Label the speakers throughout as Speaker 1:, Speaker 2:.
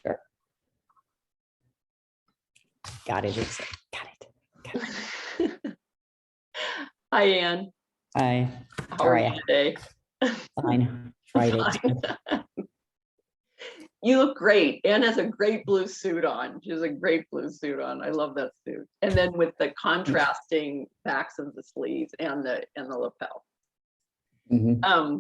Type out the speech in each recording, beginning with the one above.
Speaker 1: Sure. Got it. Got it.
Speaker 2: Hi, Anne.
Speaker 1: Hi.
Speaker 2: How are you today?
Speaker 1: Fine. Friday.
Speaker 2: Fine. You look great. Anne has a great blue suit on. She has a great blue suit on. I love that suit. And then with the contrasting backs of the sleeves and the lapel.
Speaker 1: Mm-hmm.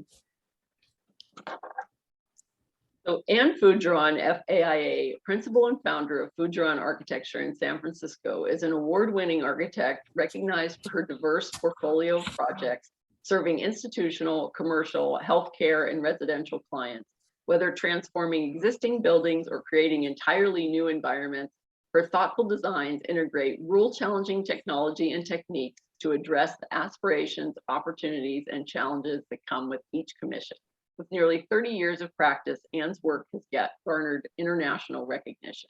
Speaker 2: So Anne Fougeron, FAIA, principal and founder of Fougeron Architecture in San Francisco, is an award-winning architect recognized for her diverse portfolio of projects serving institutional, commercial, healthcare, and residential clients. Whether transforming existing buildings or creating entirely new environments, her thoughtful designs integrate rule-challenging technology and techniques to address the aspirations, opportunities, and challenges that come with each commission. With nearly 30 years of practice, Anne's work has garnered international recognition.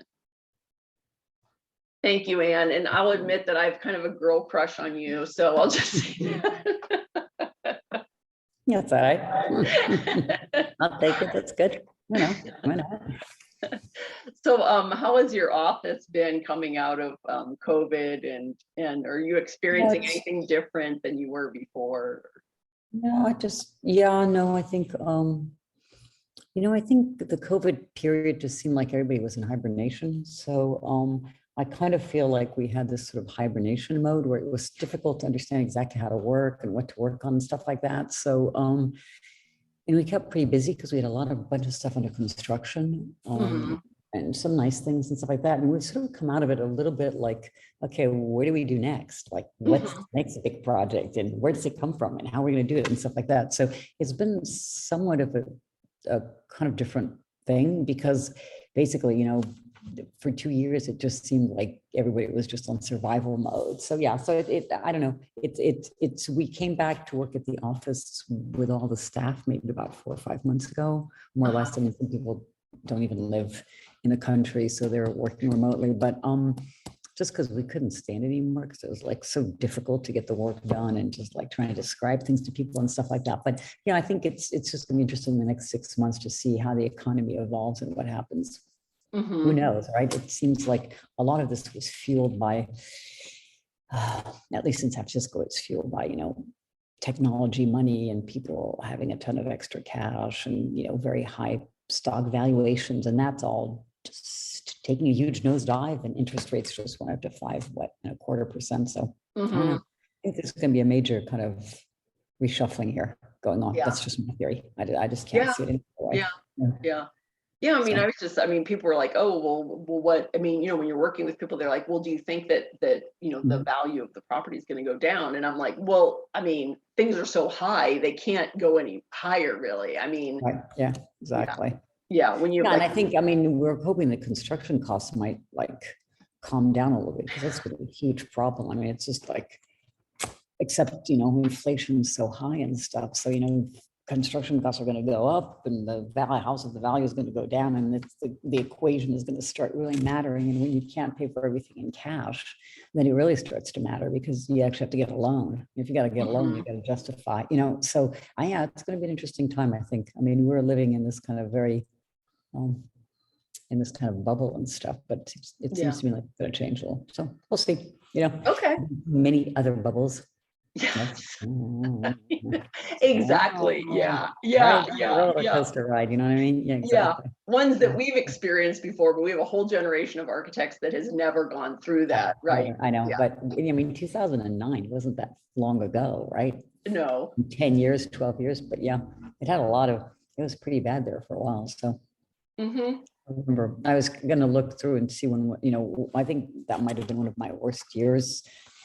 Speaker 2: Thank you, Anne. And I'll admit that I have kind of a girl crush on you, so I'll just say that.
Speaker 1: Yeah, that's all right. I'll take it. That's good. You know, why not?
Speaker 2: So how has your office been coming out of COVID, and are you experiencing anything different than you were before?
Speaker 1: No, I think, I think the COVID period just seemed like everybody was in hibernation. So I kind of feel like we had this sort of hibernation mode where it was difficult to understand exactly how to work and what to work on and stuff like that. So, and we kept pretty busy because we had a bunch of stuff under construction. And some nice things and stuff like that. And we've sort of come out of it a little bit like, okay, what do we do next? Like, what's the next big project and where does it come from and how are we going to do it and stuff like that. So it's been somewhat of a kind of different thing because basically, for 2 years, it just seemed like everybody was just on survival mode. So yeah, so I don't know. We came back to work at the office with all the staff maybe about 4 or 5 months ago, more or less. I mean, some people don't even live in the country, so they're working remotely, but just because we couldn't stand it anymore because it was like so difficult to get the work done and just like trying to describe things to people and stuff like that. But I think it's just gonna be interesting in the next 6 months to see how the economy evolves and what happens. Who knows, right? It seems like a lot of this was fueled by, at least in San Francisco, it's fueled by, technology money and people having a ton of extra cash and, very high stock valuations. And that's all just taking a huge nosedive, and interest rates just went up to 5.25%. So I think there's going to be a major kind of reshuffling here going on. That's just my theory. I just can't see it in the way.
Speaker 2: Yeah, I mean, people were like, oh, well, what, I mean, when you're working with people, they're like, well, do you think that the value of the property is going to go down? And I'm like, well, I mean, things are so high, they can't go any higher, really. I mean,
Speaker 1: right. Yeah, exactly.
Speaker 2: Yeah, when you
Speaker 1: and I think, we're hoping the construction costs might like calm down a little bit because that's been a huge problem. I mean, it's just like, except, inflation is so high and stuff. So, construction costs are going to go up and the value is going to go down, and it's the equation is going to start really mattering. And when you can't pay for everything in cash, then it really starts to matter because you actually have to get a loan. If you got to get a loan, you got to justify, so it's going to be an interesting time, I think. I mean, we're living in this kind of very, in this kind of bubble and stuff, but it seems to me like it's going to change a little. So we'll see,
Speaker 2: Okay.
Speaker 1: Many other bubbles.
Speaker 2: Yes. Exactly. Yeah.
Speaker 1: Roller coaster ride, you know what I mean? Yeah, exactly.
Speaker 2: Ones that we've experienced before, but we have a whole generation of architects that has never gone through that, right?
Speaker 1: I know, but 2009 wasn't that long ago, right?
Speaker 2: No.
Speaker 1: 10 years, 12 years, but yeah, it was pretty bad there for a while. So I remember I was going to look through and see when, I think that might have been one of my worst years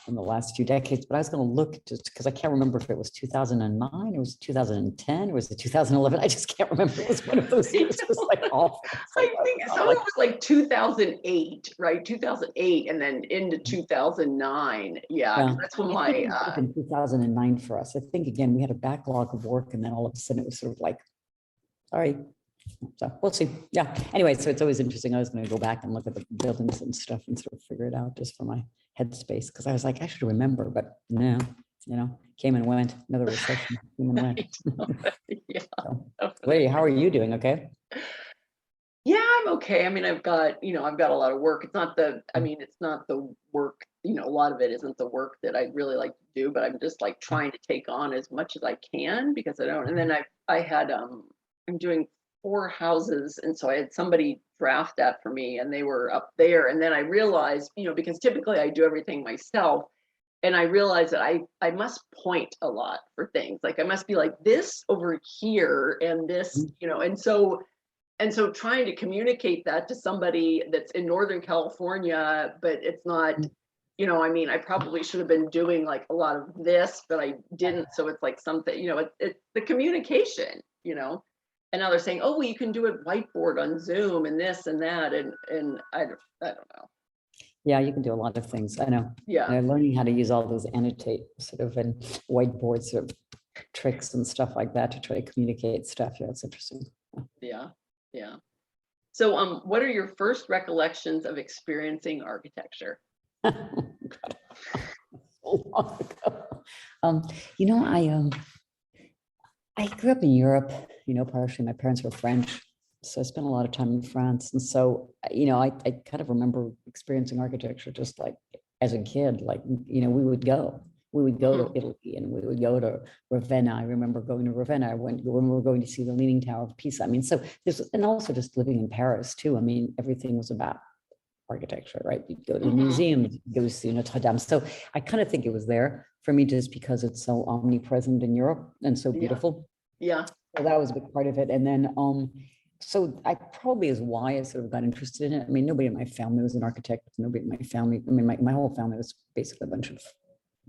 Speaker 1: in the last few decades, but I was going to look just because I can't remember if it was 2009 or was it 2010 or was it 2011. I just can't remember. It was one of those years. It was like awful.
Speaker 2: I think some of it was like 2008, right? 2008 and then into 2009. Yeah. That's when
Speaker 1: in 2009 for us. I think, again, we had a backlog of work and then all of a sudden it was sort of like, sorry. So we'll see. Yeah. Anyway, so it's always interesting. I was going to go back and look at the buildings and stuff and sort of figure it out just for my headspace, because I was like, I should remember, but no, came and went. Another recession came and went. So, how are you doing? Okay.
Speaker 2: Yeah, I'm okay. I mean, I've got a lot of work. It's not the, I mean, it's not the work, a lot of it isn't the work that I really like to do, but I'm just like trying to take on as much as I can because I don't. And then I had, I'm doing 4 houses. And so I had somebody draft that for me and they were up there. And then I realized, because typically I do everything myself. And I realized that I must point a lot for things. Like I must be like this over here and this, and so trying to communicate that to somebody that's in Northern California, but it's not, I mean, I probably should have been doing like a lot of this, but I didn't. So it's like something, it's the communication, and now they're saying, oh, well, you can do it whiteboard on Zoom and this and that. And I don't know.
Speaker 1: Yeah, you can do a lot of things. I know.
Speaker 2: Yeah.
Speaker 1: And I'm learning how to use all those annotate sort of and whiteboard sort of tricks and stuff like that to try to communicate stuff. Yeah, it's interesting.
Speaker 2: Yeah. Yeah. So, what are your first recollections of experiencing architecture?
Speaker 1: So long ago. I grew up in Europe, partially my parents were French. So I spent a lot of time in France. And so, I kind of remember experiencing architecture just like as a kid, like, we would go to Italy and we would go to Ravenna. I remember going to Ravenna. When we were going to see the Leaning Tower of Pisa. I mean, so this, and also just living in Paris too. I mean, everything was about architecture, right? You'd go to the museum, go see Notre Dame. So I kind of think it was there for me just because it's so omnipresent in Europe and so beautiful.
Speaker 2: Yeah.
Speaker 1: So that was a big part of it. And then, so I probably is why I sort of got interested in it. I mean, nobody in my family was an architect. Nobody in my family, I mean, my whole family was basically a bunch of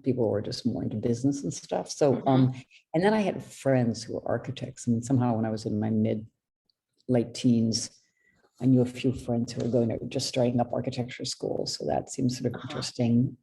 Speaker 1: people who were just more into business and stuff. So, and then I had friends who were architects. And somehow when I was in my late teens, I knew a few friends who were going to just starting up architecture schools. So that seems sort of interesting.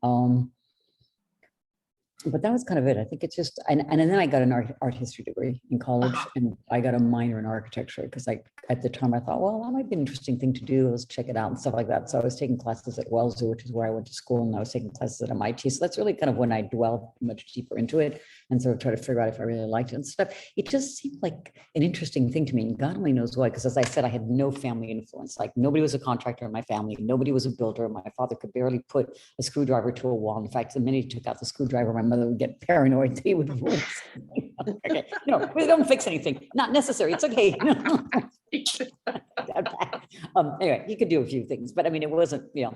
Speaker 1: But that was kind of it. I think it's just, and then I got an art history degree in college and I got a minor in architecture because at the time I thought, well, that might be an interesting thing to do. Let's check it out and stuff like that. So I was taking classes at Wellesley, which is where I went to school, and I was taking classes at MIT. So that's really kind of when I dwelled much deeper into it and sort of try to figure out if I really liked it and stuff. It just seemed like an interesting thing to me. And God only knows why, because as I said, I had no family influence. Like nobody was a contractor in my family. Nobody was a builder. My father could barely put a screwdriver to a wall. In fact, the minute he took out the screwdriver, my mother would get paranoid. He would ruin something. Okay, no, we don't fix anything. Not necessary. It's okay. Anyway, he could do a few things, but I mean, it wasn't, it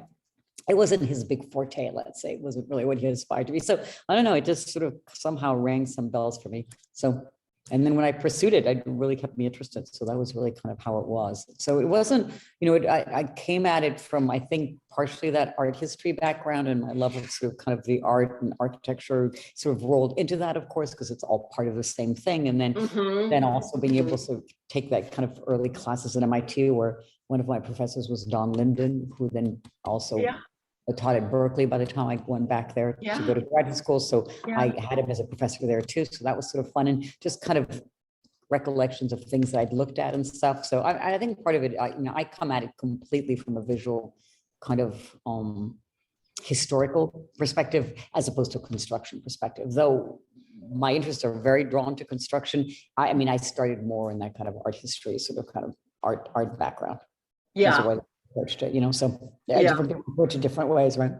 Speaker 1: wasn't his big forte, let's say. It wasn't really what he aspired to be. So I don't know, it just sort of somehow rang some bells for me. So, and then when I pursued it, it really kept me interested. So that was really kind of how it was. So it wasn't, I came at it from, I think, partially that art history background and my love of sort of kind of the art and architecture sort of rolled into that, of course, because it's all part of the same thing. And then also being able to take that kind of early classes at MIT, where one of my professors was Don Linden, who then also taught at Berkeley by the time I went back there to go to graduate school. So I had him as a professor there too. So that was sort of fun and just kind of recollections of things that I'd looked at and stuff. So I think part of it, I come at it completely from a visual kind of historical perspective as opposed to a construction perspective, though my interests are very drawn to construction. I mean, I started more in that kind of art history, sort of kind of art background.
Speaker 2: Yeah.
Speaker 1: Approached it, so different people approach it different ways, right?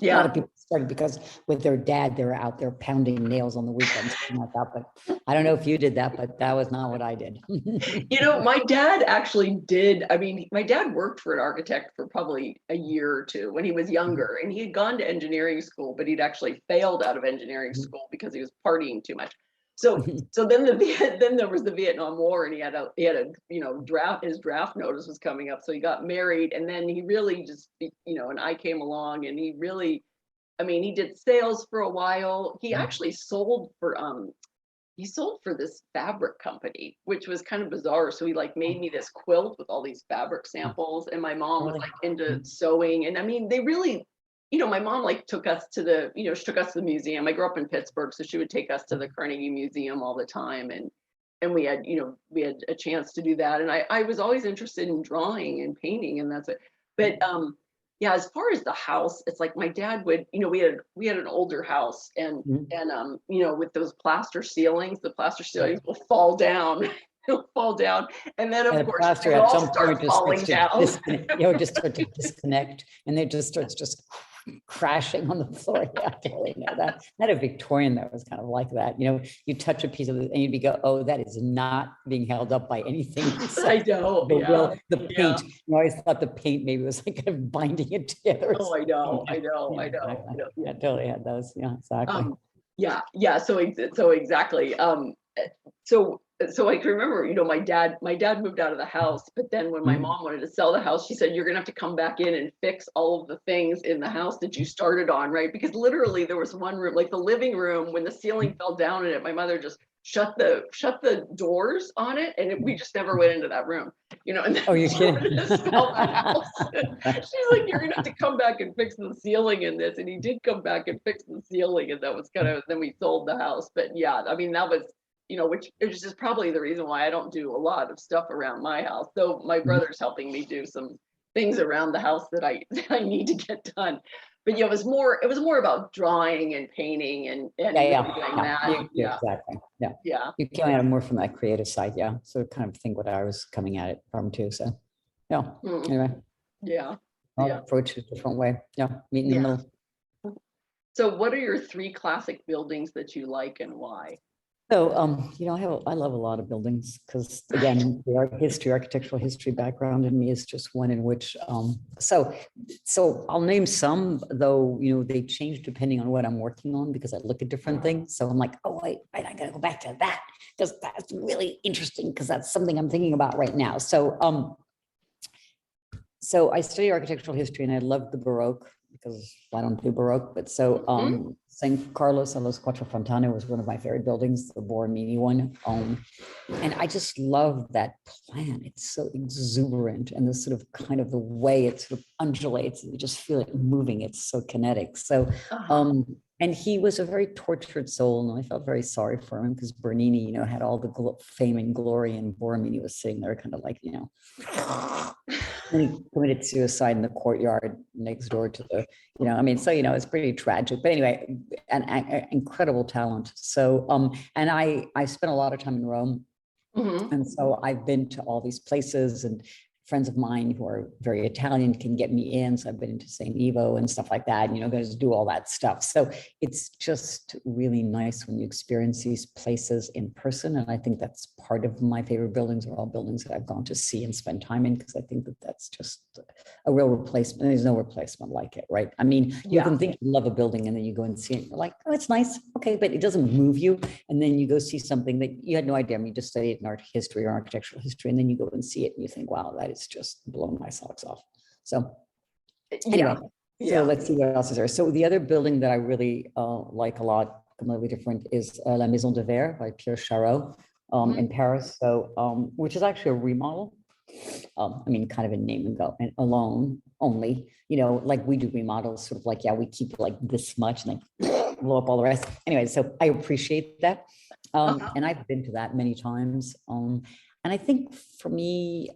Speaker 1: A lot of people started because with their dad, they were out there pounding nails on the weekends, like that. But I don't know if you did that, but that was not what I did.
Speaker 2: My dad actually did. I mean, my dad worked for an architect for probably a year or two when he was younger, and he had gone to engineering school, but he'd actually failed out of engineering school because he was partying too much. So then there was the Vietnam War, and he had a his draft notice was coming up, so he got married, and then he really just and I came along, and he really, I mean, he did sales for a while. He actually sold for this fabric company, which was kind of bizarre. So he made me this quilt with all these fabric samples, and my mom was into sewing, and I mean, they really. My mom took us to the museum. I grew up in Pittsburgh, so she would take us to the Carnegie Museum all the time, and we had a chance to do that. And I was always interested in drawing and painting, and that's it. But as far as the house, it's like my dad would, we had an older house, and with those plaster ceilings, the plaster ceilings will fall down. it'll fall down. And then
Speaker 1: And
Speaker 2: of
Speaker 1: the
Speaker 2: course
Speaker 1: plaster
Speaker 2: it
Speaker 1: at
Speaker 2: all
Speaker 1: some point
Speaker 2: starts
Speaker 1: just
Speaker 2: falling
Speaker 1: starts to
Speaker 2: down.
Speaker 1: disconnect, just start to disconnect, and it just starts just crashing on the floor. Yeah, I totally know that. I had a Victorian that was kind of like that. You touch a piece of it and you'd go, oh, that is not being held up by anything.
Speaker 2: I know.
Speaker 1: The
Speaker 2: Yeah.
Speaker 1: paint. I always thought the paint maybe was like kind of binding it together.
Speaker 2: Oh, I know. I know.
Speaker 1: Yeah,
Speaker 2: I know.
Speaker 1: exactly.
Speaker 2: I know.
Speaker 1: I totally had those. Yeah, exactly.
Speaker 2: Yeah. So exactly. So I can remember, my dad moved out of the house, but then when my mom wanted to sell the house, she said, you're gonna have to come back in and fix all of the things in the house that you started on, right? Because literally there was one room, like the living room, when the ceiling fell down in it, my mother just shut the doors on it, and we just never went into that room. And then
Speaker 1: Oh, you're
Speaker 2: she
Speaker 1: kidding.
Speaker 2: wanted to sell the house. She's like, you're gonna have to come back and fix the ceiling in this. And he did come back and fix the ceiling, and that was then we sold the house. But yeah, I mean, that was, which is just probably the reason why I don't do a lot of stuff around my house. Though my brother's helping me do some things around the house that I need to get done. But yeah, it was more about drawing and painting and
Speaker 1: Yeah.
Speaker 2: doing that. Yeah.
Speaker 1: Exactly. Yeah.
Speaker 2: Yeah.
Speaker 1: You came at it more from that creative side. Yeah. So kind of think what I was coming at it from too. So yeah. Anyway,
Speaker 2: Yeah.
Speaker 1: I'll
Speaker 2: Yeah.
Speaker 1: approach it a different way. Yeah. Meet in the middle.
Speaker 2: So what are your 3 classic buildings that you like and why?
Speaker 1: So, I love a lot of buildings because, again, the architectural history background in me is just one in which, so I'll name some, though, they change depending on what I'm working on because I look at different things. So I'm like, oh, wait, I got to go back to that because that's really interesting because that's something I'm thinking about right now. So I study architectural history and I love the Baroque because I don't do Baroque, but so St. Carlos and Los Quattro Fontane was one of my favorite buildings, the Borromini one. And I just love that plan. It's so exuberant and the sort of kind of the way it sort of undulates, you just feel it moving. It's so kinetic. So, and he was a very tortured soul, and I felt very sorry for him because Bernini, had all the fame and glory, and Borromini was sitting there kind of like, and he committed suicide in the courtyard next door to the, so, it's pretty tragic. But anyway, an incredible talent. So, and I spent a lot of time in Rome. And so I've been to all these places, and friends of mine who are very Italian can get me in. So I've been into St. Ivo and stuff like that, guys do all that stuff. So it's just really nice when you experience these places in person. And I think that's part of my favorite buildings are all buildings that I've gone to see and spend time in, because I think that that's just a real replacement. There's no replacement like it, right? I mean, you can think you love a building and then you go and see it. You're like, oh, it's nice. Okay, but it doesn't move you. And then you go see something that you had no idea. I mean, you just studied in art history or architectural history, and then you go and see it and you think, wow, that is just blowing my socks off. So anyway, so let's see what else is there. So the other building that I really like a lot, completely different, is La Maison de Verre by Pierre Charot in Paris. So which is actually a remodel. I mean, kind of a name and go and alone only, like we do remodels, sort of like, we keep like this much and like blow up all the rest. Anyway, so I appreciate that. And I've been to that many times. And I think for me,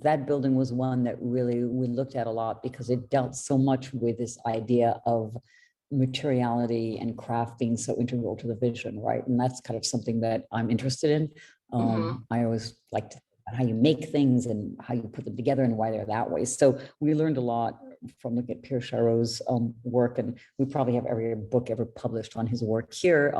Speaker 1: that building was one that really we looked at a lot because it dealt so much with this idea of materiality and craft being so integral to the vision, right? And that's kind of something that I'm interested in. I always like to how you make things and how you put them together and why they're that way. So we learned a lot from looking at Pierre Charot's work, and we probably have every book ever published on his work here.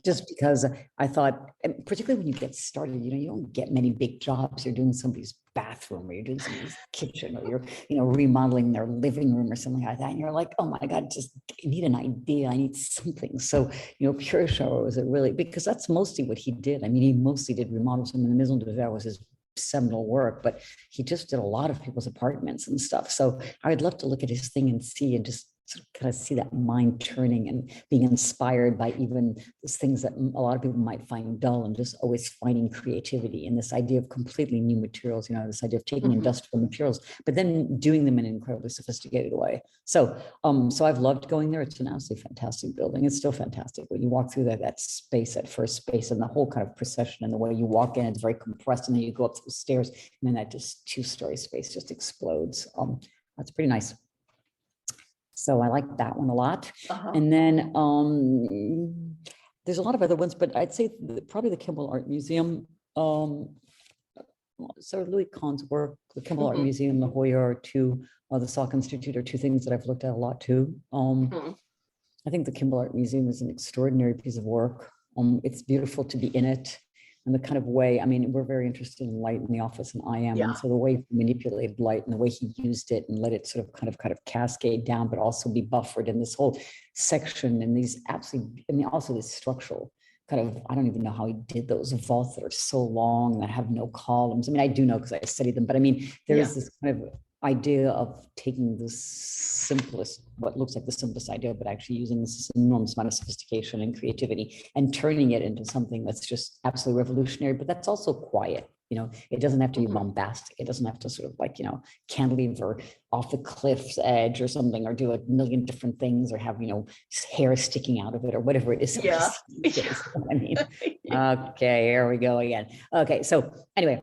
Speaker 1: Just because I thought, and particularly when you get started, you don't get many big jobs. You're doing somebody's bathroom, or you're doing somebody's kitchen, or you're, remodeling their living room or something like that. And you're like, oh my God, I need an idea. I need something. So, Pierre Charot was really, because that's mostly what he did. I mean, he mostly did remodels. I mean, the Maison de Verre was his seminal work, but he just did a lot of people's apartments and stuff. So I'd love to look at his thing and see, and just sort of kind of see that mind turning and being inspired by even those things that a lot of people might find dull, and just always finding creativity in this idea of completely new materials, this idea of taking industrial materials, but then doing them in an incredibly sophisticated way. So, so I've loved going there. It's an absolutely fantastic building. It's still fantastic when you walk through that space, that first space, and the whole kind of procession and the way you walk in, it's very compressed, and then you go up the stairs, and then that just 2-story space just explodes. That's pretty nice. So I like that one a lot. And then there's a lot of other ones, but I'd say probably the Kimball Art Museum. So Louis Kahn's work, the Kimball Art Museum, the Hoyer are two, the Salk Institute are two things that I've looked at a lot too. I think the Kimball Art Museum is an extraordinary piece of work. It's beautiful to be in it. And the kind of way, I mean, we're very interested in light in the office, and I am.
Speaker 2: Yeah.
Speaker 1: And so the way he manipulated light and the way he used it and let it sort of kind of cascade down, but also be buffered in this whole section and these absolutely, I mean, also this structural kind of, I don't even know how he did those vaults that are so long that have no columns. I mean, I do know because I studied them, but I mean, there is this kind of idea of taking the simplest, what looks like the simplest idea, but actually using this enormous amount of sophistication and creativity and turning it into something that's just absolutely revolutionary, but that's also quiet. You know, it doesn't have to be bombastic. It doesn't have to sort of like, you know, cantilever off the cliff's edge or something, or do a million different things, or have, you know, hair sticking out of it or whatever it is.
Speaker 2: Yeah.
Speaker 1: I mean, okay, here we go again. Okay, so anyway,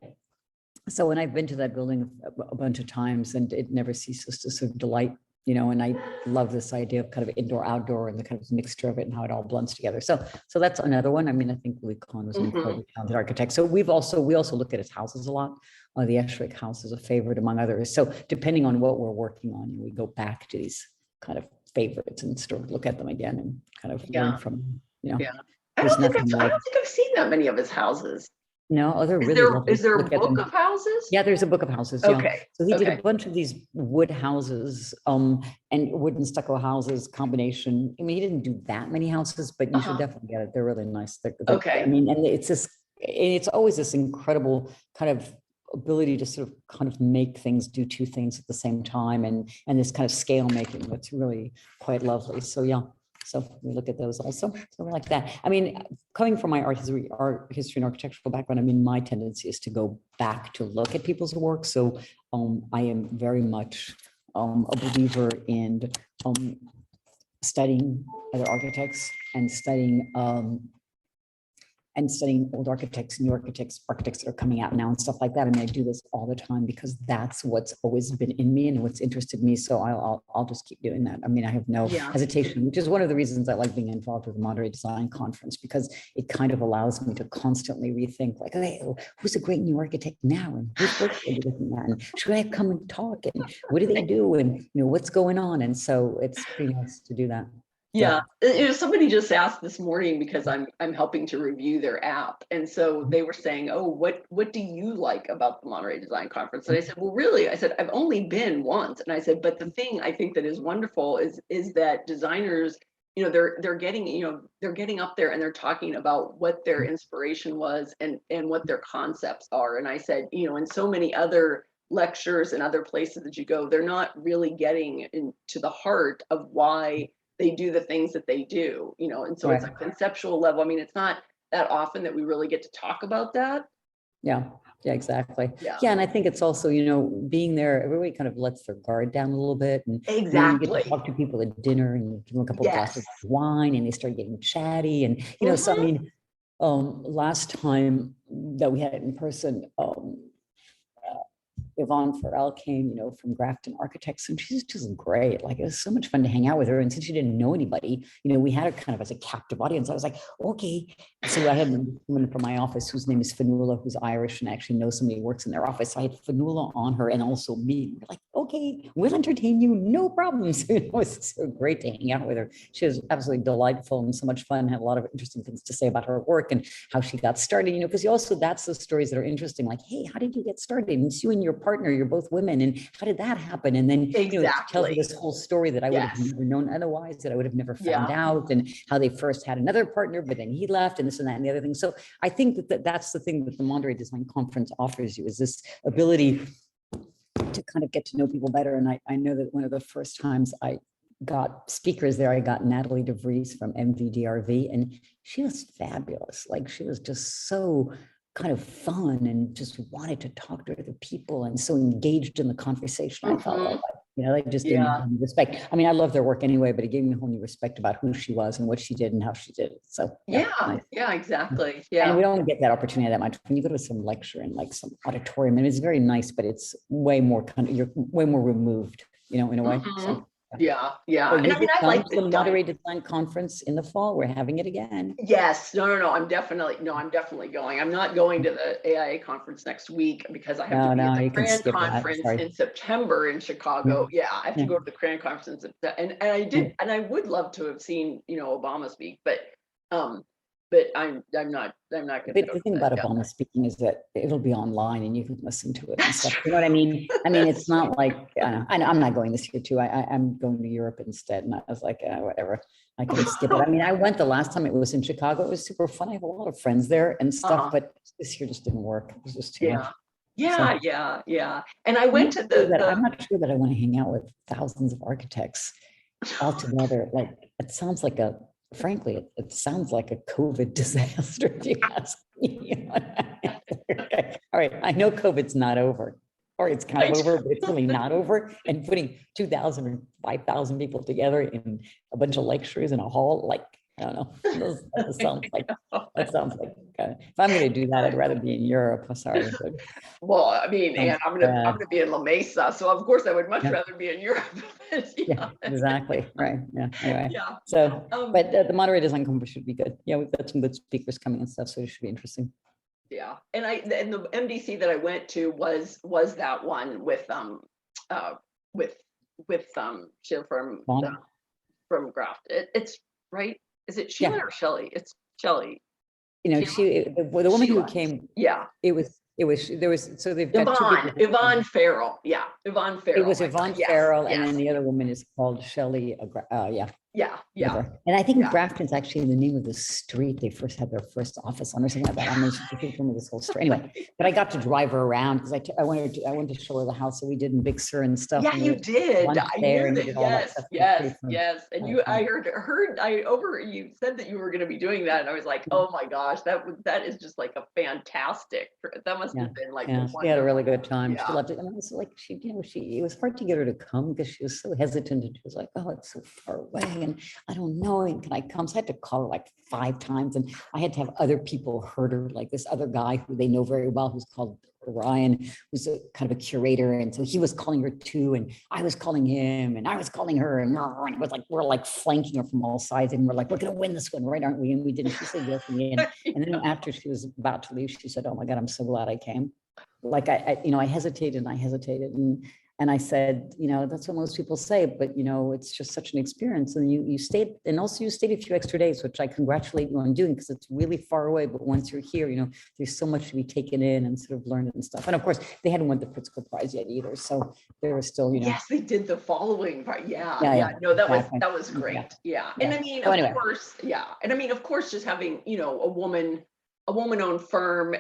Speaker 1: so when I've been to that building a bunch of times, and it never ceases to sort of delight, you know, and I love this idea of kind of indoor, outdoor, and the kind of mixture of it and how it all blends together. So that's another one. I mean, I think Louis Kahn was an incredibly talented architect. So we also look at his houses a lot. The Escherick house is a favorite among others. So depending on what we're working on, we go back to these kind of favorites and sort of look at them again and kind of learn from them, you know.
Speaker 2: Yeah. I don't think I've seen that many of his houses.
Speaker 1: No, they're really lovely.
Speaker 2: Is there a book of houses?
Speaker 1: Yeah, there's a book of houses.
Speaker 2: Okay.
Speaker 1: Yeah. So he did a bunch of these wood houses, and wood and stucco houses combination. I mean, he didn't do that many houses, but you should definitely get it. They're really nice.
Speaker 2: Okay.
Speaker 1: I mean, and it's always this incredible kind of ability to sort of kind of make things, do two things at the same time, and this kind of scale making that's really quite lovely. So yeah. So we look at those also. So we're like that. I mean, coming from my art history and architectural background, I mean, my tendency is to go back to look at people's work. So I am very much a believer in studying other architects and studying old architects, new architects that are coming out now and stuff like that. I mean, I do this all the time because that's what's always been in me and what's interested me. So I'll just keep doing that. I mean, I have no hesitation, which is one of the reasons I like being involved with the Moderator Design Conference, because it kind of allows me to constantly rethink, like, okay, who's a great new architect now, and who's work are looking at, and should I come and talk, and what do they do, and you know what's going on, and so it's pretty nice to do that.
Speaker 2: Yeah, somebody just asked this morning, because I'm helping to review their app, and so they were saying, "Oh, what do you like about the Moderator Design Conference?" And I said, "Well, really," I said, "I've only been once," and I said, "But the thing I think that is wonderful is that designers, you know, they're getting up there and they're talking about what their inspiration was and what their concepts are." And I said, you know, in so many other lectures and other places that you go, they're not really getting into the heart of why they do the things that they do, you know, and so it's a conceptual level. I mean, it's not that often that we really get to talk about that.
Speaker 1: Yeah, exactly.
Speaker 2: Yeah.
Speaker 1: And I think it's also, you know, being there, everybody kind of lets their guard down a little bit, and you get to talk to people at dinner and give them a couple of glasses of wine, and they start getting chatty, and you know, so I mean, last time that we had it in person, Yvonne Farrell came, you know, from Grafton Architects, and she's just great. Like, it was so much fun to hang out with her. And since she didn't know anybody, you know, we had her kind of as a captive audience. I was like, okay. So I had a woman from my office whose name is Fanula, who's Irish and actually knows somebody who works in their office. So I had Fanula on her and also me. We're like, okay, we'll entertain you, no problems. You know, it's so great to hang out with her. She was absolutely delightful and so much fun. Had a lot of interesting things to say about her work and how she got started, you know, because that's the stories that are interesting. Like, hey, how did you get started? And it's you and your partner, you're both women, and how did that happen? And then you know, tells this whole story that I would have never known otherwise, that I would have never found out, and how they first had another partner, but then he left, and this and that and the other thing. So I think that's the thing that the Moderator Design Conference offers you, is this ability to kind of get to know people better. And I know that one of the first times I got speakers there, I got Natalie DeVries from MVDRV, and she was fabulous. Like, she was just so kind of fun and just wanted to talk to other people and so engaged in the conversation. I felt like, you know, they just gave me a whole new respect. I mean, I love their work anyway, but it gave me a whole new respect about who she was and what she did and how she did it. So nice.
Speaker 2: Exactly. Yeah.
Speaker 1: And we don't get that opportunity that much when you go to some lecture in like some auditorium, and it's very nice, but it's way more kind of, you're way more removed, you know, in a way. So
Speaker 2: Yeah.
Speaker 1: Oh,
Speaker 2: And
Speaker 1: you
Speaker 2: I mean,
Speaker 1: could
Speaker 2: I
Speaker 1: come
Speaker 2: like
Speaker 1: to
Speaker 2: the
Speaker 1: the
Speaker 2: dining.
Speaker 1: moderated design conference in the fall. We're having it again.
Speaker 2: Yes, no, I'm definitely going. I'm not going to the AIA conference next week because I have to
Speaker 1: No,
Speaker 2: be at
Speaker 1: no,
Speaker 2: the
Speaker 1: you can
Speaker 2: CRAN
Speaker 1: skip that.
Speaker 2: conference
Speaker 1: Sorry.
Speaker 2: in September in Chicago. Yeah, I have to
Speaker 1: Yeah.
Speaker 2: go to the CRAN conference in September, and I
Speaker 1: Yeah.
Speaker 2: did, and I would love to have seen, Obama speak, um, I'm not going to
Speaker 1: But
Speaker 2: go
Speaker 1: the
Speaker 2: to
Speaker 1: thing
Speaker 2: that.
Speaker 1: about
Speaker 2: Yeah.
Speaker 1: Obama speaking is that it'll be online and you can listen to it and stuff. You know what I mean? I mean, it's not like, I know I'm not going this year too. I'm going to Europe instead. And I was like, whatever, I can skip it. I mean, I went the last time it was in Chicago. It was super fun. I have a lot of friends there and stuff, but this year just didn't work. It was just too much. So
Speaker 2: Yeah. And I went to
Speaker 1: I'm not sure that I want to hang out with thousands of architects all together. Like, it sounds like frankly, it sounds like a COVID disaster, if you ask me. Okay. All right. I know COVID's not over, or it's kind of over, but it's really not over. And putting 2,000 or 5,000 people together in a bunch of lectures in a hall, like, I don't know. That sounds like, if I'm going to do that, I'd rather be in Europe. I'm sorry. But
Speaker 2: Well, I mean, and I'm
Speaker 1: bad.
Speaker 2: gonna be in La Mesa, so of course I would much rather be in Europe.
Speaker 1: Yeah, exactly. Right. Yeah. Anyway.
Speaker 2: Yeah.
Speaker 1: So, but the moderator design conference should be good. Yeah, we've got some good speakers coming and stuff, so it should be interesting.
Speaker 2: Yeah, and the MDC that I went to was that one with with Sheila from Graft. It's right. Is it Sheila or Shelley? It's Shelley.
Speaker 1: You know, the woman
Speaker 2: Sheila.
Speaker 1: who came.
Speaker 2: Yeah.
Speaker 1: There was, so they've got
Speaker 2: Yvonne Farrell. Yeah, Yvonne Farrell.
Speaker 1: It was Yvonne Farrell, and then the other woman is called Shelley.
Speaker 2: Yeah.
Speaker 1: And I think Grafton's actually the name of the street they first had their first office on, or something like that. I mean, she told me this whole story. Anyway, but I got to drive her around because I went to show her the house that we did in Big Sur and stuff.
Speaker 2: Yeah, you did. I knew that. Yes. And you said that you were going to be doing that, and I was like, oh my gosh, that is just like a fantastic. That must have been like.
Speaker 1: Yeah, she had a really good time. She loved it. And I was like, it was hard to get her to come because she was so hesitant, and she was like, oh, it's so far away, and I don't know, and can I come? So I had to call her like 5 times, and I had to have other people herd her, like this other guy who they know very well, who's called Ryan, who's a kind of a curator, and so he was calling her too, and I was calling him, and I was calling her, and it was like we're like flanking her from all sides, and we're like, we're gonna win this one, right? Aren't we? And we didn't. She said yes, and then after she was about to leave, she said, oh my God, I'm so glad I came. Like I hesitated and I said, that's what most people say, but it's just such an experience. And you stayed, and also you stayed a few extra days, which I congratulate you on doing, because it's really far away. But once you're here, there's so much to be taken in and sort of learned and stuff. And of course, they hadn't won the Pritzker Prize yet either, so there was still,
Speaker 2: Yes, they did the following part. Yeah.
Speaker 1: No,
Speaker 2: that was great. Yeah. And I mean, of course, And I mean, of course, just having a woman-owned firm,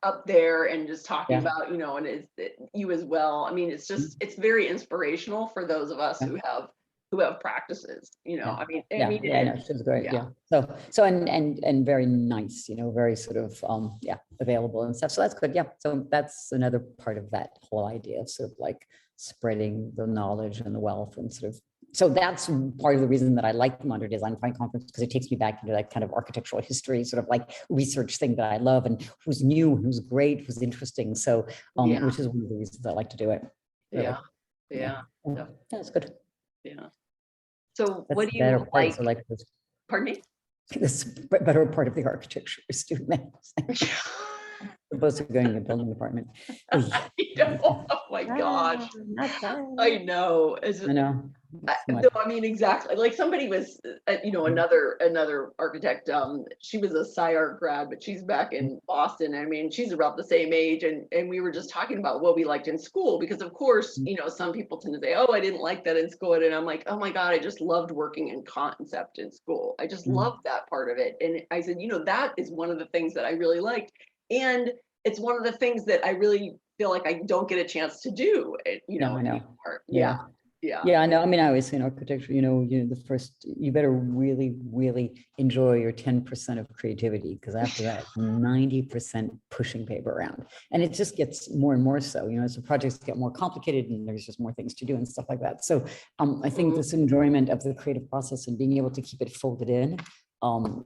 Speaker 2: up there and just talking about, and it's you as well. I mean, it's just, it's very inspirational for those of us who have practices, I mean,
Speaker 1: she was great. So and very nice, very sort of, available and stuff. So that's good. Yeah. So that's another part of that whole idea of sort of like spreading the knowledge and the wealth and sort of. So that's part of the reason that I like the Modern Design Conference, because it takes me back into that kind of architectural history, sort of like research thing that I love, and who's new, who's great, who's interesting. So, which is one of the reasons I like to do it. Really. That's good.
Speaker 2: Yeah. So
Speaker 1: that's
Speaker 2: what do you like?
Speaker 1: So like this,
Speaker 2: pardon me?
Speaker 1: This better part of the architecture student. Supposed to go in the building department.
Speaker 2: Oh my gosh. I know.
Speaker 1: I know.
Speaker 2: No, I mean, exactly. Like somebody was, another architect, she was a SciArt grad, but she's back in Boston. I mean, she's about the same age. And we were just talking about what we liked in school, because of course, some people tend to say, oh, I didn't like that in school. And I'm like, oh my God, I just loved working in concept in school. I just loved that part of it. And I said, that is one of the things that I really liked. And it's one of the things that I really feel like I don't get a chance to do,
Speaker 1: I know.
Speaker 2: anymore.
Speaker 1: Yeah, I know. I mean, I always say in architecture, the first, you better really, really enjoy your 10% of creativity, because after that, 90% pushing paper around. And it just gets more and more so, as the projects get more complicated and there's just more things to do and stuff like that. So I think this enjoyment of the creative process and being able to keep it folded in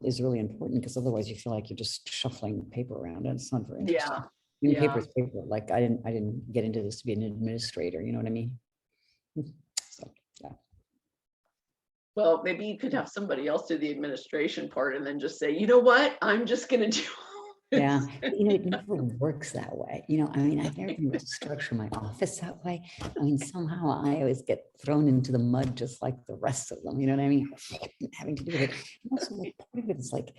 Speaker 1: is really important, because otherwise you feel like you're just shuffling paper around, and it's not very interesting. Paper is paper. Like I didn't get into this to be an administrator, you know what I mean? So,
Speaker 2: Well, maybe you could have somebody else do the administration part and then just say, you know what, I'm just gonna do all
Speaker 1: Yeah,
Speaker 2: this.
Speaker 1: it never works that way. I mean, I've never been able to structure my office that way. I mean, somehow I always get thrown into the mud just like the rest of them. You know what I mean? Having to do with it. And also, like, part of it is like,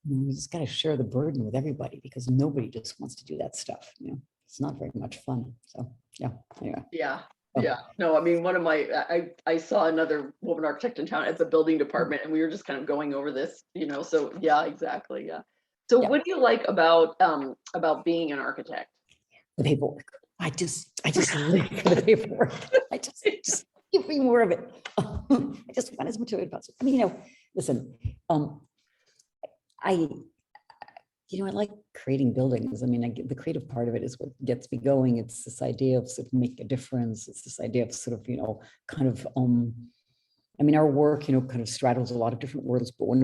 Speaker 1: you just got to share the burden with everybody because nobody just wants to do that stuff. It's not very much fun. So, yeah, anyway.
Speaker 2: Yeah,
Speaker 1: Oh.
Speaker 2: yeah. No, I mean, one of my, I saw another woman architect in town at the building department, and we were just kind of going over this, so yeah, exactly, yeah. So
Speaker 1: Yeah.
Speaker 2: what do you like about being an architect?
Speaker 1: The paperwork. I just live for the paperwork. I just give me more of it. I just want as much of it possible. I mean, listen, I like creating buildings. I mean, the creative part of it is what gets me going. It's this idea of sort of make a difference. It's this idea of sort of, kind of, I mean, our work, kind of straddles a lot of different worlds, but one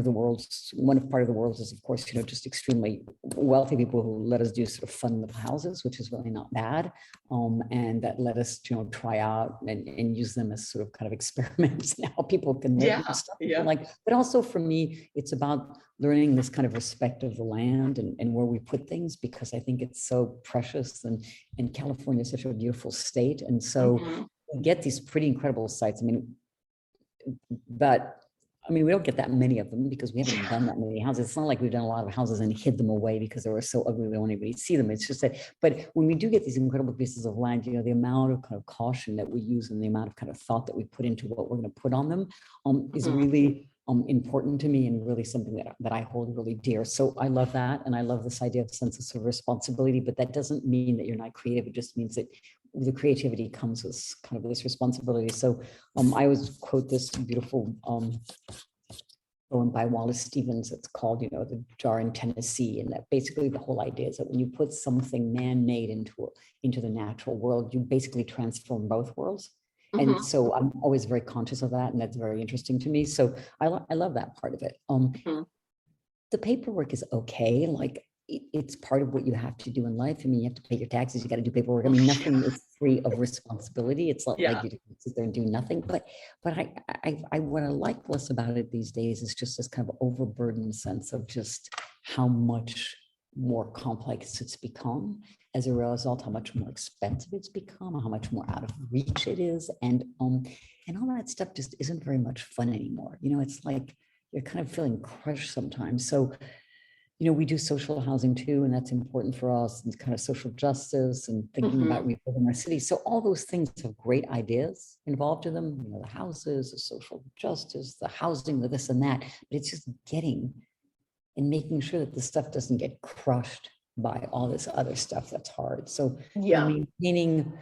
Speaker 1: part of the world is, of course, just extremely wealthy people who let us do sort of fun little houses, which is really not bad. And that let us, try out and use them as sort of kind of experiments and how people can make stuff.
Speaker 2: Yeah.
Speaker 1: But also for me, it's about learning this kind of respect of the land and where we put things, because I think it's so precious, and California is such a beautiful state. And so we get these pretty incredible sites. But we don't get that many of them because we haven't done that many houses. It's not like we've done a lot of houses and hid them away because they were so ugly we don't want anybody to see them. It's just that, but when we do get these incredible pieces of land, the amount of kind of caution that we use and the amount of kind of thought that we put into what we're going to put on them is really important to me, and really something that I hold really dear. So I love that. And I love this idea of sense of sort of responsibility, but that doesn't mean that you're not creative. It just means that the creativity comes with kind of this responsibility. So I always quote this beautiful poem by Wallace Stevens. It's called, The Jar in Tennessee. And that basically the whole idea is that when you put something man-made into the natural world, you basically transform both worlds. And so I'm always very conscious of that. And that's very interesting to me. So I love that part of it. The paperwork is okay. Like, it's part of what you have to do in life. I mean, you have to pay your taxes, you got to do paperwork. I mean, nothing is free of responsibility. It's not like you can sit there and do nothing. But I what I like less about it these days is just this kind of overburdened sense of just how much more complex it's become as a result, how much more expensive it's become, how much more out of reach it is, and all that stuff just isn't very much fun anymore. It's like you're kind of feeling crushed sometimes. So we do social housing too, and that's important for us, and kind of social justice and thinking about rebuilding our city. So all those things have great ideas involved in them, the houses, the social justice, the housing, the this and that, but it's just getting and making sure that the stuff doesn't get crushed by all this other stuff that's hard. So maintaining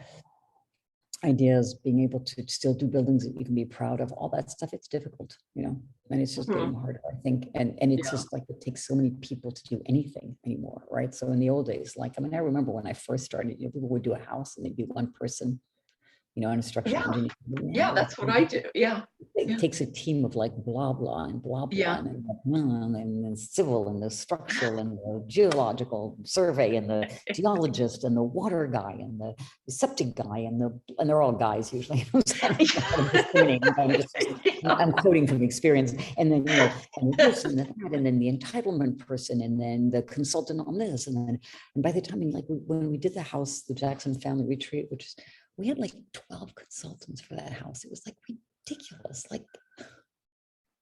Speaker 1: ideas, being able to still do buildings that you can be proud of, all that stuff, it's difficult, and it's just getting harder, I think. And it's just like, it takes so many people to do anything anymore, right? So in the old days, like, I remember when I first started, people would do a house and they'd be one person, and a structural engineer.
Speaker 2: Yeah, that's what I do. Yeah.
Speaker 1: It takes a team of like blah, blah, and blah, blah, and then civil and the structural and the geological survey and the geologist and the water guy and the septic guy and they're all guys usually. I'm quoting from experience. And then, and this and that, and then the entitlement person, and then the consultant on this. And by the time, like when we did the house, the Jackson Family Retreat, which is, we had like 12 consultants for that house. It was like ridiculous. Like,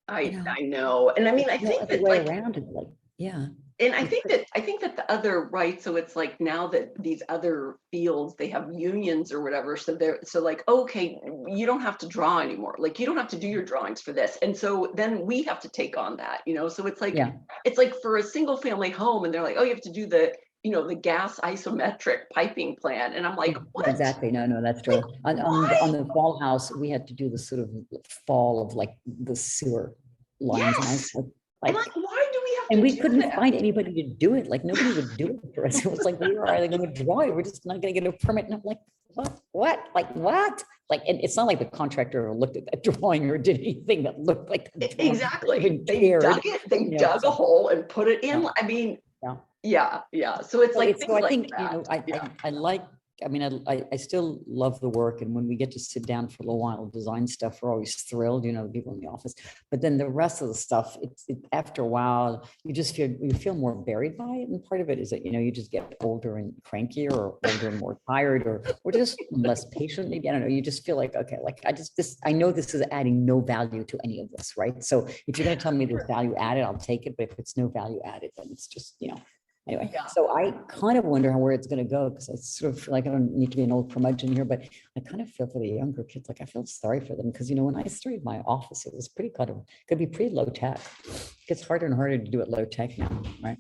Speaker 2: I know. And I mean, I think that
Speaker 1: way around it, like, yeah.
Speaker 2: And I think that the other, right, so it's like now that these other fields, they have unions or whatever, so like, okay, you don't have to draw anymore, like you don't have to do your drawings for this, and so then we have to take on that, so it's like, it's like for a single family home, and they're like, oh, you have to do the the gas isometric piping plan, and I'm like, what?
Speaker 1: Exactly. No, that's true. On the fall house, we had to do the sort of fall of like the sewer lines.
Speaker 2: Like, why do we have
Speaker 1: and we couldn't find anybody to do it. Like, nobody would do it for us. It was like, we were either going to draw it, we're just not going to get a permit. And I'm like, what? Like, what? Like, and it's not like the contractor looked at that drawing or did anything that looked like
Speaker 2: exactly. They dug it. They dug a hole and put it in. I mean, yeah. So it's like,
Speaker 1: so I think, I like I mean, I still love the work. And when we get to sit down for a little while, design stuff, we're always thrilled, you know, the people in the office. But then the rest of the stuff, after a while, you feel more buried by it. And part of it is that, you know, you just get older and crankier, or older and more tired, or just less patient. Maybe, I don't know. You just feel like, okay, like I know this is adding no value to any of this, right? So if you're going to tell me there's value added, I'll take it. But if it's no value added, then it's just, you know. Anyway,
Speaker 2: Yeah.
Speaker 1: so I kind of wonder where it's going to go, because I sort of feel like, I don't need to be an old curmudgeon here, but I kind of feel for the younger kids. Like, I feel sorry for them, because, you know, when I started my office, it was pretty could be pretty low tech. It gets harder and harder to do it low tech now, right?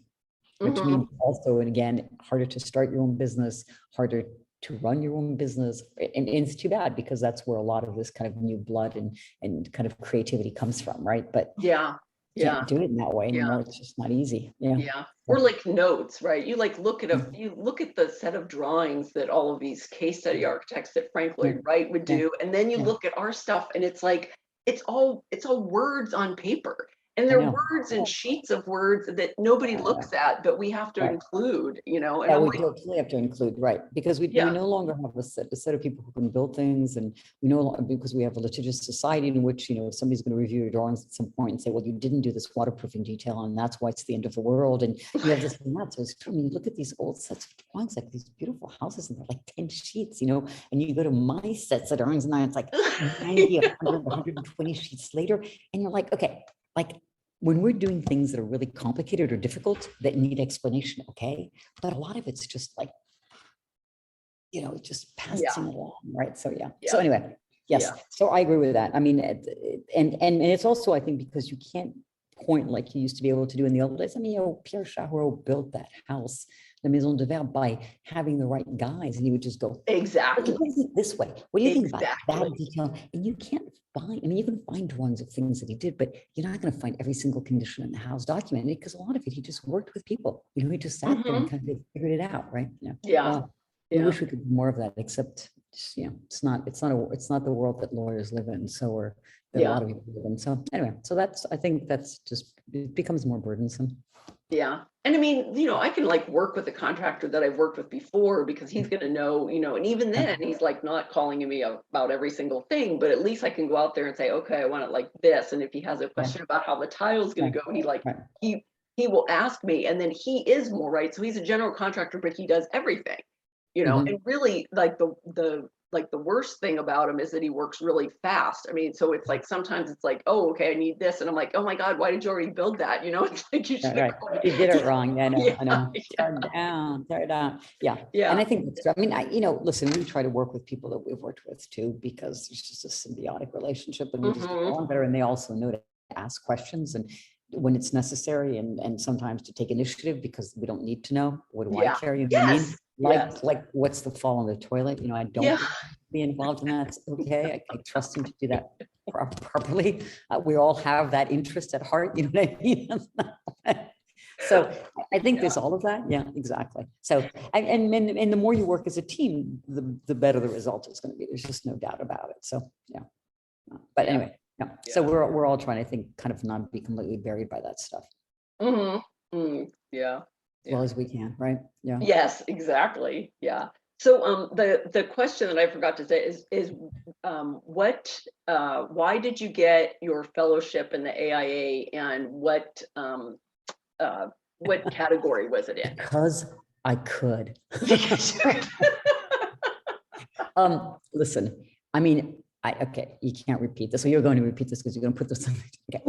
Speaker 1: Which means also, and again, harder to start your own business, harder to run your own business. And it's too bad, because that's where a lot of this kind of new blood and kind of creativity comes from, right? But
Speaker 2: Yeah.
Speaker 1: can't do it in that way anymore. It's just not easy. Yeah.
Speaker 2: Yeah. Or like notes, right? You like look at you look at the set of drawings that all of these case study architects that Frank Lloyd Wright would do, and then you look at our stuff, and it's like it's all words on paper. And they're words and sheets of words that nobody looks at, but we have to include, you know. And
Speaker 1: Yeah,
Speaker 2: I'm
Speaker 1: we
Speaker 2: like,
Speaker 1: totally have to include, right? Because we no longer have a set of people who can build things, and we no longer, because we have a litigious society in which, you know, somebody's going to review your drawings at some point and say, well, you didn't do this waterproofing detail, and that's why it's the end of the world. And you have this and that. So it's true. I mean, look at these old sets of drawings, like these beautiful houses, and they're like 10 sheets, you know, and you go to my sets of drawings, and now it's like 90, 100, 120 sheets later. And you're like, okay, like, when we're doing things that are really complicated or difficult that need explanation, okay, but a lot of it's just like, you know, just passing along, right? So so anyway, yes. So I agree with that. I mean, and it's also, I think, because you can't point like you used to be able to do in the old days. I mean, you know, Pierre Chahureau built that house, the Maison de Verre, by having the right guys, and he would just go,
Speaker 2: exactly,
Speaker 1: what do you think this way? What do you think about that detail? And you can't find, I mean, you can find drawings of things that he did, but you're not going to find every single condition in the house documented, because a lot of it, he just worked with people. You know, he just sat there and kind of figured it out, right? Well, I wish we could do more of that, except, you know, it's not the world that lawyers live in. So that a lot of people live in. So anyway, so I think that's just, it becomes more burdensome.
Speaker 2: Yeah. And I mean, you know, I can like work with a contractor that I've worked with before, because he's going to know, you know, and even then he's like not calling me about every single thing, but at least I can go out there and say, okay, I want it like this. And if he has a question about how the tile is going to go, he will ask me, and then he is more right. So he's a general contractor, but he does everything, you know, and really like the worst thing about him is that he works really fast. I mean, so it's like, sometimes it's like, oh, okay, I need this. And I'm like, oh my God, why did you already build that? You know, it's like, you should
Speaker 1: you did it wrong. I know. Tear it down. Yeah. And I think that's true. I mean, you know, listen, we try to work with people that we've worked with too, because there's just a symbiotic relationship, and we just get along better. And they also know to ask questions, and when it's necessary, and sometimes to take initiative, because we don't need to know. What do I care? You know what I mean? Like what's the fall on the toilet? You know, I don't be involved in that. It's okay. I trust him to do that properly. We all have that interest at heart. You know what I mean? So I think there's all of that. Yeah, exactly. So, and the more you work as a team, the better the result is going to be. There's just no doubt about it. So, yeah. But anyway, so we're all trying to think, kind of not be completely buried by that stuff.
Speaker 2: Yeah.
Speaker 1: As well as we can, right? Yeah.
Speaker 2: Yes, exactly. Yeah. So the question that I forgot to say is why did you get your fellowship in the AIA, and what category was it in?
Speaker 1: Because I could. Listen, I mean, okay, you can't repeat this. So you're going to repeat this because you're going to put this.
Speaker 2: Okay.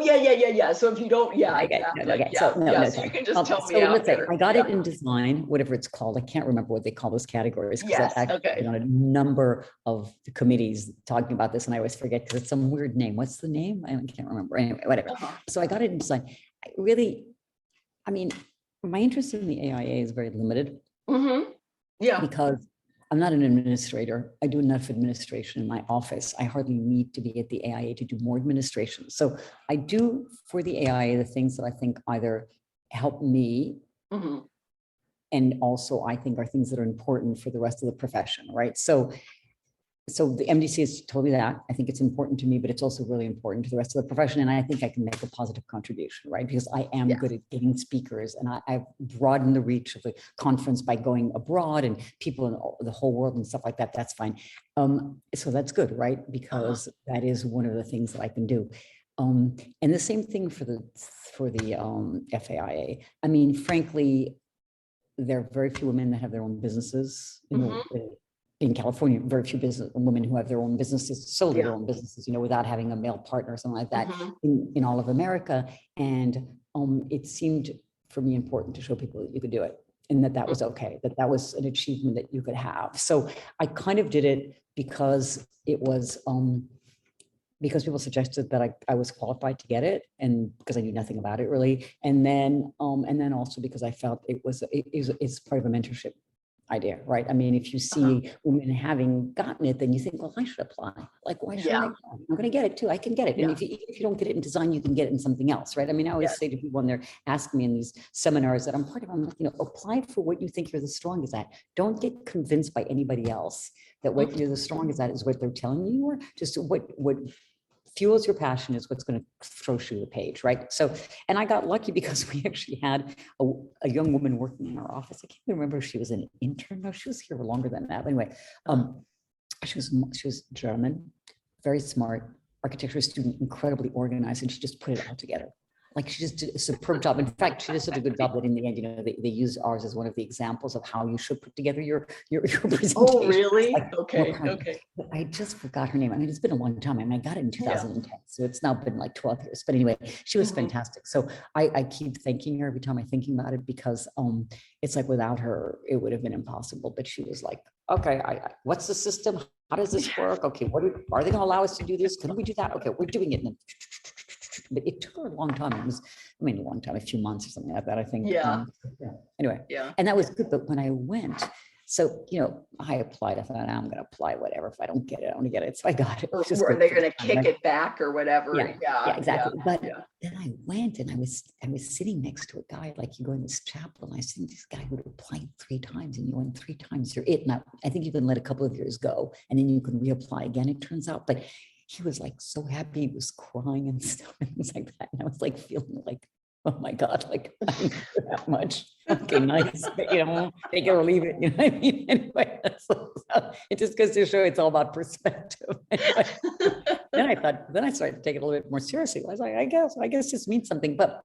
Speaker 2: Yeah. So if you don't, exactly. So you can just tell me after.
Speaker 1: I got it in design, whatever it's called. I can't remember what they call those categories, because I actually on a number of the committees talking about this, and I always forget because it's some weird name. What's the name? I can't remember. Anyway, whatever. So I got it in design. I mean, my interest in the AIA is very limited.
Speaker 2: Yeah.
Speaker 1: Because I'm not an administrator. I do enough administration in my office. I hardly need to be at the AIA to do more administration. So I do for the AIA the things that I think either help me, and also I think are things that are important for the rest of the profession, right? So so the MDC has told me that. I think it's important to me, but it's also really important to the rest of the profession. And I think I can make a positive contribution, right? Because I am good at getting speakers, and I've broadened the reach of the conference by going abroad and people in the whole world and stuff like that. That's fine. So that's good, right? Because that is one of the things that I can do. And the same thing for the FAIA. I mean, frankly, there are very few women that have their own businesses in California. Very few women who have their own businesses, solely their own businesses, without having a male partner or something like that in all of America. And it seemed for me important to show people that you could do it, and that was okay, that was an achievement that you could have. So I kind of did it because it was because people suggested that I was qualified to get it, and because I knew nothing about it really. And then also because I felt it's part of a mentorship idea, right? I mean, if you see women having gotten it, then you think, well, I should apply. Like, why should I? I'm going to get it too. I can get it. And if you don't get it in design, you can get it in something else, right? I mean, I always say to people when they're asking me in these seminars that I'm part of, I'm like, apply for what you think you're the strongest at. Don't get convinced by anybody else that what you're the strongest at is what they're telling you, or just what fuels your passion is what's going to throw you the page, right? So, and I got lucky because we actually had a young woman working in our office. I can't remember if she was an intern. No, she was here longer than that. Anyway, she was German, very smart, architecture student, incredibly organized, and she just put it all together. Like, she just did a superb job. In fact, she did such a good job that in the end, they use ours as one of the examples of how you should put together your presentation.
Speaker 2: Oh, really?
Speaker 1: Like,
Speaker 2: Okay.
Speaker 1: But I just forgot her name. I mean, it's been a long time. I mean, I got it in 2010, so it's now been like 12 years. But anyway, she was fantastic. So I keep thanking her every time I'm thinking about it, because it's like without her, it would have been impossible. But she was like, okay, what's the system? How does this work? Okay, are they going to allow us to do this? Can we do that? Okay, we're doing it. But it took her a long time. It was, a long time, a few months or something like that, I think. Anyway, and that was good. But when I went, so, I applied. I thought, I'm going to apply whatever. If I don't get it, I don't get it. So I got it.
Speaker 2: Or are they going to kick it back or whatever?
Speaker 1: Yeah, exactly. But then I went, and I was sitting next to a guy, like, you go in this chapel, and I see this guy who applied 3 times, and you win 3 times, you're it. Now, I think you can let a couple of years go, and then you can reapply again, it turns out. But he was like so happy, he was crying and stuff, and things like that. And I was like feeling like, oh my God, like, I didn't do that much. Okay, nice, but take it or leave it. You know what I mean? Anyway, so it just goes to show it's all about perspective. Anyway, then I started to take it a little bit more seriously. I was like, I guess this means something. But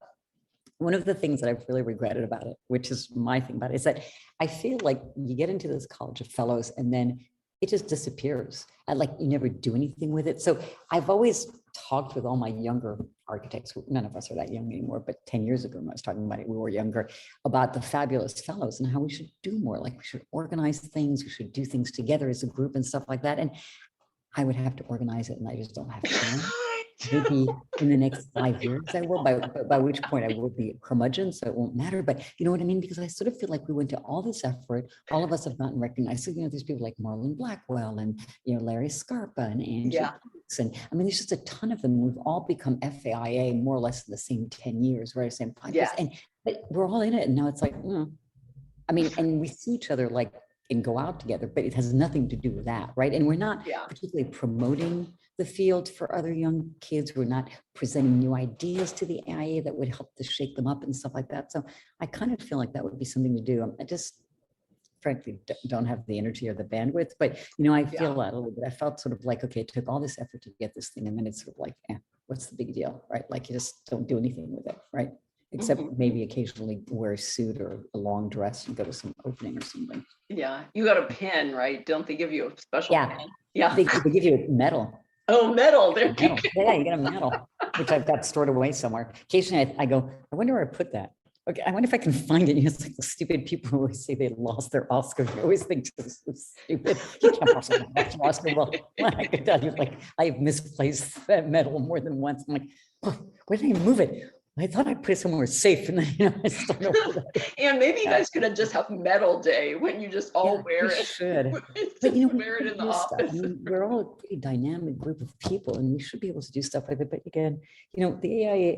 Speaker 1: one of the things that I've really regretted about it, which is my thing about it, is that I feel like you get into this college of fellows and then it just disappears. And like, you never do anything with it. So I've always talked with all my younger architects, none of us are that young anymore, but 10 years ago when I was talking about it, we were younger, about the fabulous fellows and how we should do more. Like, we should organize things, we should do things together as a group and stuff like that. And I would have to organize it, and I just don't have time. Maybe in the next 5 years I will, by which point I will be a curmudgeon, so it won't matter. But you know what I mean? Because I sort of feel like we went to all this effort, all of us have gotten recognized. So, there's people like Marlon Blackwell and, Larry Scarpa and Angie. And I mean, there's just a ton of them. We've all become FAIA more or less in the same 10 years, right? Same podcast. But we're all in it. And now it's like, I mean, and we see each other like, and go out together, but it has nothing to do with that, right? And we're not particularly promoting the field for other young kids. We're not presenting new ideas to the AIA that would help to shake them up and stuff like that. So I kind of feel like that would be something to do. I just frankly don't have the energy or the bandwidth, but I feel that a little bit. I felt sort of like, okay, it took all this effort to get this thing, and then it's sort of like, what's the big deal, right? Like, you just don't do anything with it, right? Except maybe occasionally wear a suit or a long dress and go to some opening or something.
Speaker 2: Yeah, you got a pin, right? Don't they give you a special pin? Yeah,
Speaker 1: they give you a medal.
Speaker 2: Oh, medal. There
Speaker 1: you get a medal, which I've got stored away somewhere. Occasionally I go, I wonder where I put that. Okay, I wonder if I can find it. It's like the stupid people who always say they lost their Oscar. I always think it's so stupid. You can't possibly lost your Oscar. Well, I could tell you, like, I've misplaced that medal more than once. I'm like, where did I move it? I thought I put it somewhere safe, and then I still don't know where that is.
Speaker 2: And maybe you guys could have just have medal day when you just all wear it.
Speaker 1: Should.
Speaker 2: But wear it in the office.
Speaker 1: I mean, we're all a pretty dynamic group of people, and we should be able to do stuff like that. But again, the AIA,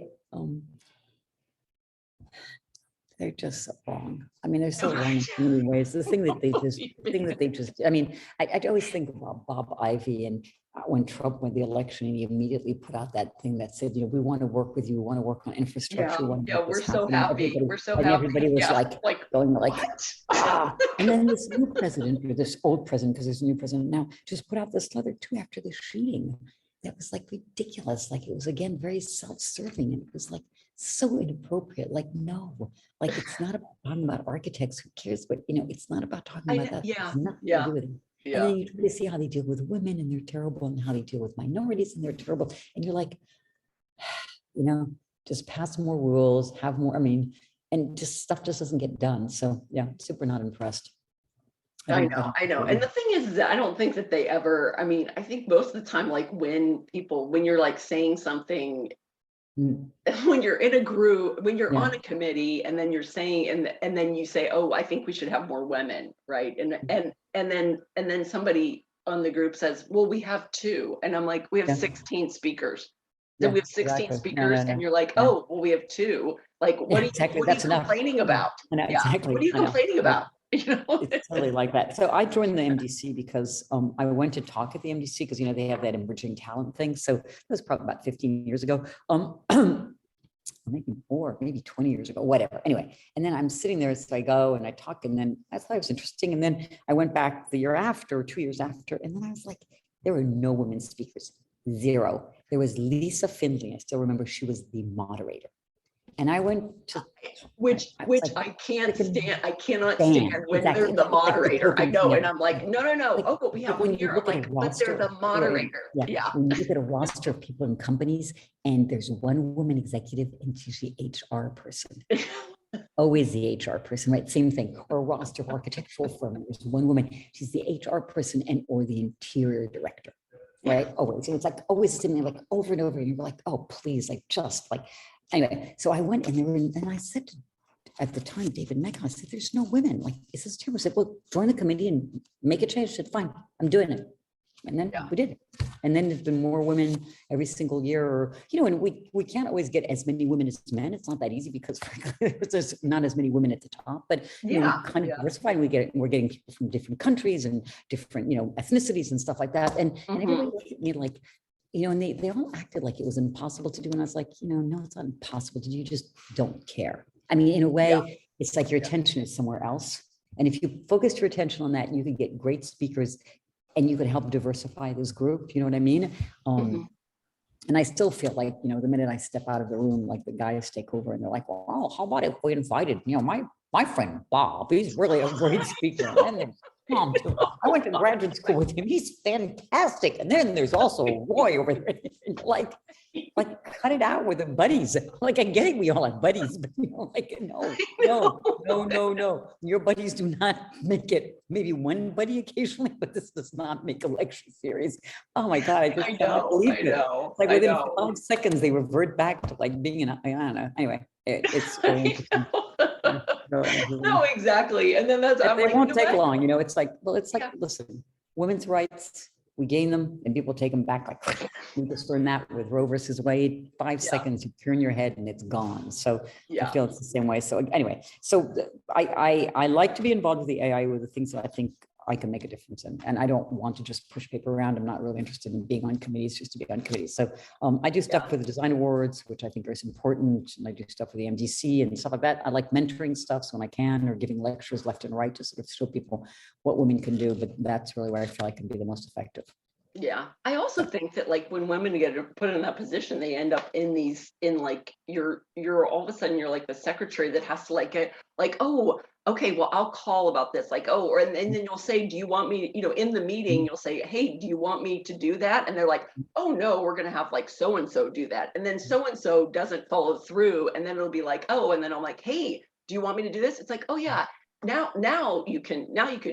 Speaker 1: they're just so wrong. I mean, they're so wrong in so many ways. The thing that they just, I mean, I always think about Bob Ivy and when Trump won the election and he immediately put out that thing that said, we want to work with you. We want to work on infrastructure. We want to make
Speaker 2: we're
Speaker 1: this
Speaker 2: so
Speaker 1: happen."
Speaker 2: happy. We're so happy.
Speaker 1: Everybody was like going like,
Speaker 2: what?
Speaker 1: and then this new president, or this old president, because there's a new president now, just put out this letter too after the shooting. That was like ridiculous. Like it was again very self-serving, and it was like so inappropriate. Like no, like it's not about talking about architects. Who cares? But it's not about talking about that. It's nothing to do with it. And then you try to see how they deal with women, and they're terrible, and how they deal with minorities, and they're terrible. And you're like, just pass more rules, have more. I mean, and just stuff just doesn't get done. So yeah, super not impressed.
Speaker 2: I know. And the thing is that I don't think that they ever, I mean, I think most of the time, like when you're like saying something, when you're in a group, when you're on a committee, and then you're saying, and then you say, oh, I think we should have more women, right? And then somebody on the group says, well, we have 2. And I'm like, we have 16 speakers. Then we have 16 speakers, and you're like, oh, well, we have 2. Like, what are you complaining about?
Speaker 1: Exactly.
Speaker 2: What are you complaining about?
Speaker 1: It's totally like that. So I joined the MDC because I went to talk at the MDC because they have that emerging talent thing. So that was probably about 15 years ago. Maybe more, maybe 20 years ago, whatever. Anyway, and then I'm sitting there, so I go and I talk, and then I thought it was interesting. And then I went back the year after, 2 years after, and then I was like, there were no women speakers, 0. There was Lisa Findlay. I still remember she was the moderator. And I went to
Speaker 2: which I can't stand. I cannot stand when they're the moderator. I know, and I'm like, no. Oh, but we have one here. Like, but they're the moderator. Yeah.
Speaker 1: When you look at a roster of people in companies, and there's one woman executive, and she's the HR person. Always the HR person, right? Same thing. Or a roster of architectural firm. There's one woman. She's the HR person or the interior director. Right? Always. And it's like always sitting there like over and over. And you're like, oh, please, like just like. Anyway, so I went and I said at the time, David Metcalf, I said, there's no women. Like, is this terrible? I said, well, join the committee and make a change. I said, fine, I'm doing it. And then we did it. And then there's been more women every single year, and we can't always get as many women as men. It's not that easy because frankly, there's not as many women at the top, but we kind of diversify. We're getting people from different countries and different, ethnicities and stuff like that. And everybody looked at me like, and they all acted like it was impossible to do. And I was like, no, it's not impossible to do. You just don't care. I mean, in a way, it's like your attention is somewhere else. And if you focus your attention on that, you could get great speakers and you could help diversify this group. You know what I mean? And I still feel like, the minute I step out of the room, like the guys take over and they're like, well, how about if we invited, my friend Bob, he's really a great speaker. And then I went to graduate school with him. He's fantastic. And then there's also Roy over there. like cut it out with the buddies. Like I get it, we all have buddies, but no. Your buddies do not make it. Maybe one buddy occasionally, but this does not make a lecture series. Oh my God, I just cannot believe it. Like within 5 seconds, they revert back to like being an, I don't know. Anyway, it's very interesting.
Speaker 2: No, exactly. And then that's
Speaker 1: it won't take long, it's like, listen, women's rights, we gain them and people take them back. Like we just learned that with Roe versus Wade, 5 seconds, you turn your head and it's gone. So I feel it's the same way. So anyway, I like to be involved with the AIAU with the things that I think I can make a difference in. And I don't want to just push paper around. I'm not really interested in being on committees just to be on committees. So I do stuff for the design awards, which I think is important. And I do stuff for the MDC and stuff like that. I like mentoring stuff when I can, or giving lectures left and right to sort of show people what women can do. But that's really where I feel I can be the most effective.
Speaker 2: Yeah. I also think that like when women get put in that position, they end up in like, you're all of a sudden you're like the secretary that has to like get like, oh, okay, well, I'll call about this. Like, oh, and then you'll say, do you want me, in the meeting, you'll say, hey, do you want me to do that? And they're like, oh no, we're going to have like so-and-so do that. And then so-and-so doesn't follow through. And then it'll be like, oh, and then I'm like, hey, do you want me to do this? It's like, oh yeah, now you can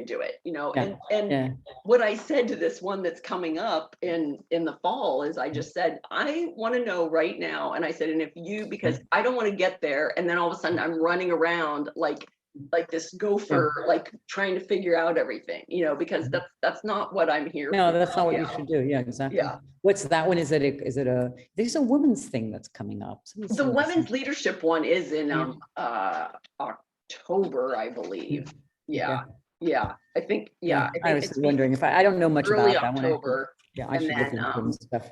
Speaker 2: do it, and what I said to this one that's coming up in the fall is I just said, I want to know right now. And I said, and if you, because I don't want to get there and then all of a sudden I'm running around like like this gopher, like trying to figure out everything, you know, because that's not what I'm here
Speaker 1: No,
Speaker 2: for.
Speaker 1: that's not what you should do. Yeah, exactly.
Speaker 2: Yeah.
Speaker 1: What's that one? Is it a, there's a women's thing that's coming up. Somebody
Speaker 2: The
Speaker 1: said this.
Speaker 2: women's leadership one is in
Speaker 1: Yeah.
Speaker 2: October, I believe. Yeah.
Speaker 1: Okay.
Speaker 2: Yeah. I think,
Speaker 1: Yeah,
Speaker 2: I think
Speaker 1: I was
Speaker 2: it's
Speaker 1: wondering if I don't know much
Speaker 2: early
Speaker 1: about that one.
Speaker 2: October.
Speaker 1: Yeah, I
Speaker 2: and
Speaker 1: should look
Speaker 2: then,
Speaker 1: into some stuff.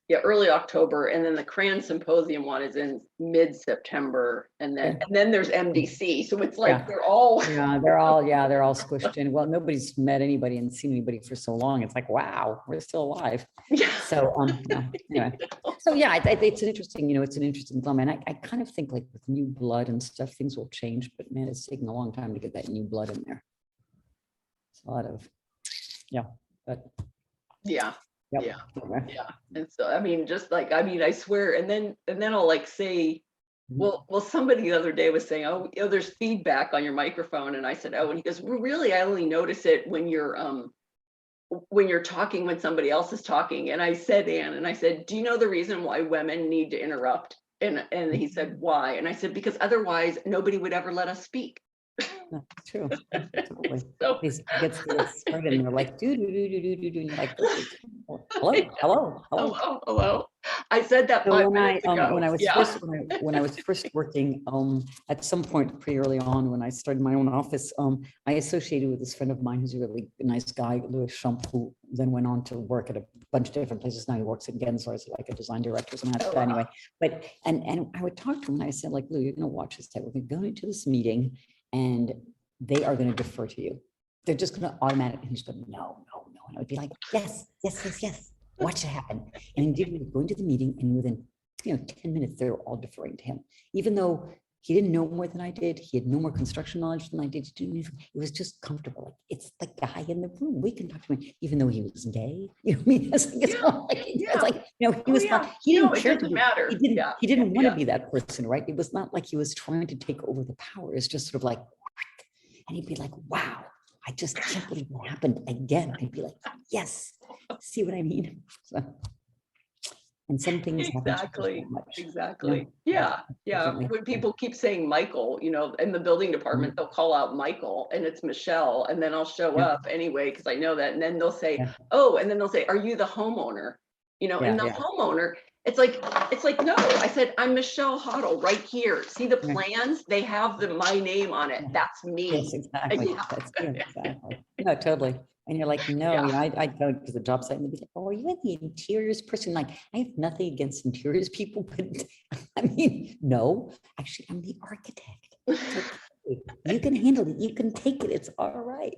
Speaker 2: Yeah, early October, and then the CRAN symposium one is in mid-September, and then there's MDC. So it's like they're all
Speaker 1: they're all squished in. Well, nobody's met anybody and seen anybody for so long. It's like, wow, we're still alive. So anyway, so yeah, it's an interesting, it's an interesting dilemma, and I kind of think like with new blood and stuff, things will change. But man, it's taking a long time to get that new blood in there. It's a lot of, but
Speaker 2: yeah.
Speaker 1: Yep.
Speaker 2: Yeah. And so, I mean, I swear, and then I'll like say, well, somebody the other day was saying, oh, there's feedback on your microphone. And I said, oh, and he goes, well, really, I only notice it when you're talking, when somebody else is talking. And I said, Anne, do you know the reason why women need to interrupt? And he said, why? And I said, because otherwise nobody would ever let us speak.
Speaker 1: That's true. Totally.
Speaker 2: So,
Speaker 1: it gets started and they're like, do, and you're like, hello.
Speaker 2: I said that 5 minutes ago.
Speaker 1: When I was first working, at some point pretty early on, when I started my own office, I associated with this friend of mine who's a really nice guy, Louis Champ, who then went on to work at a bunch of different places. Now he works at Gensler as like a design director or something like that. Anyway, but and I would talk to him and I said, like, Lou, you're gonna watch this type. We're gonna go into this meeting and they are going to defer to you. They're just going to automatically, he's going, no. And I would be like, yes. Watch it happen. And he would go into the meeting and within 10 minutes, they were all deferring to him. Even though he didn't know more than I did, he had no more construction knowledge than I did. It was just comfortable. Like, it's the guy in the room. We can talk to him, even though he was gay. You know what I mean? It's like, he was not, he didn't care to be,
Speaker 2: matter.
Speaker 1: He didn't want to be that person, right? It was not like he was trying to take over the power. It's just sort of like, and he'd be like, wow, I just can't believe it happened again. I'd be like, yes, see what I mean? So, and some things
Speaker 2: exactly. Yeah. When people keep saying Michael, in the building department, they'll call out Michael and it's Michelle, and then I'll show up anyway because I know that, and then they'll say, oh, and then they'll say, are you the homeowner? And the homeowner, it's like, no, I said, I'm Michele Hottel right here. See the plans? They have my name on it. That's me.
Speaker 1: Yes, exactly. That's good. Exactly. No, totally. And you're like, no, I go to the job site and they'd be like, oh, are you the interiors person? Like, I have nothing against interiors people, but I mean, no, actually, I'm the architect. You can handle it. You can take it. It's all right.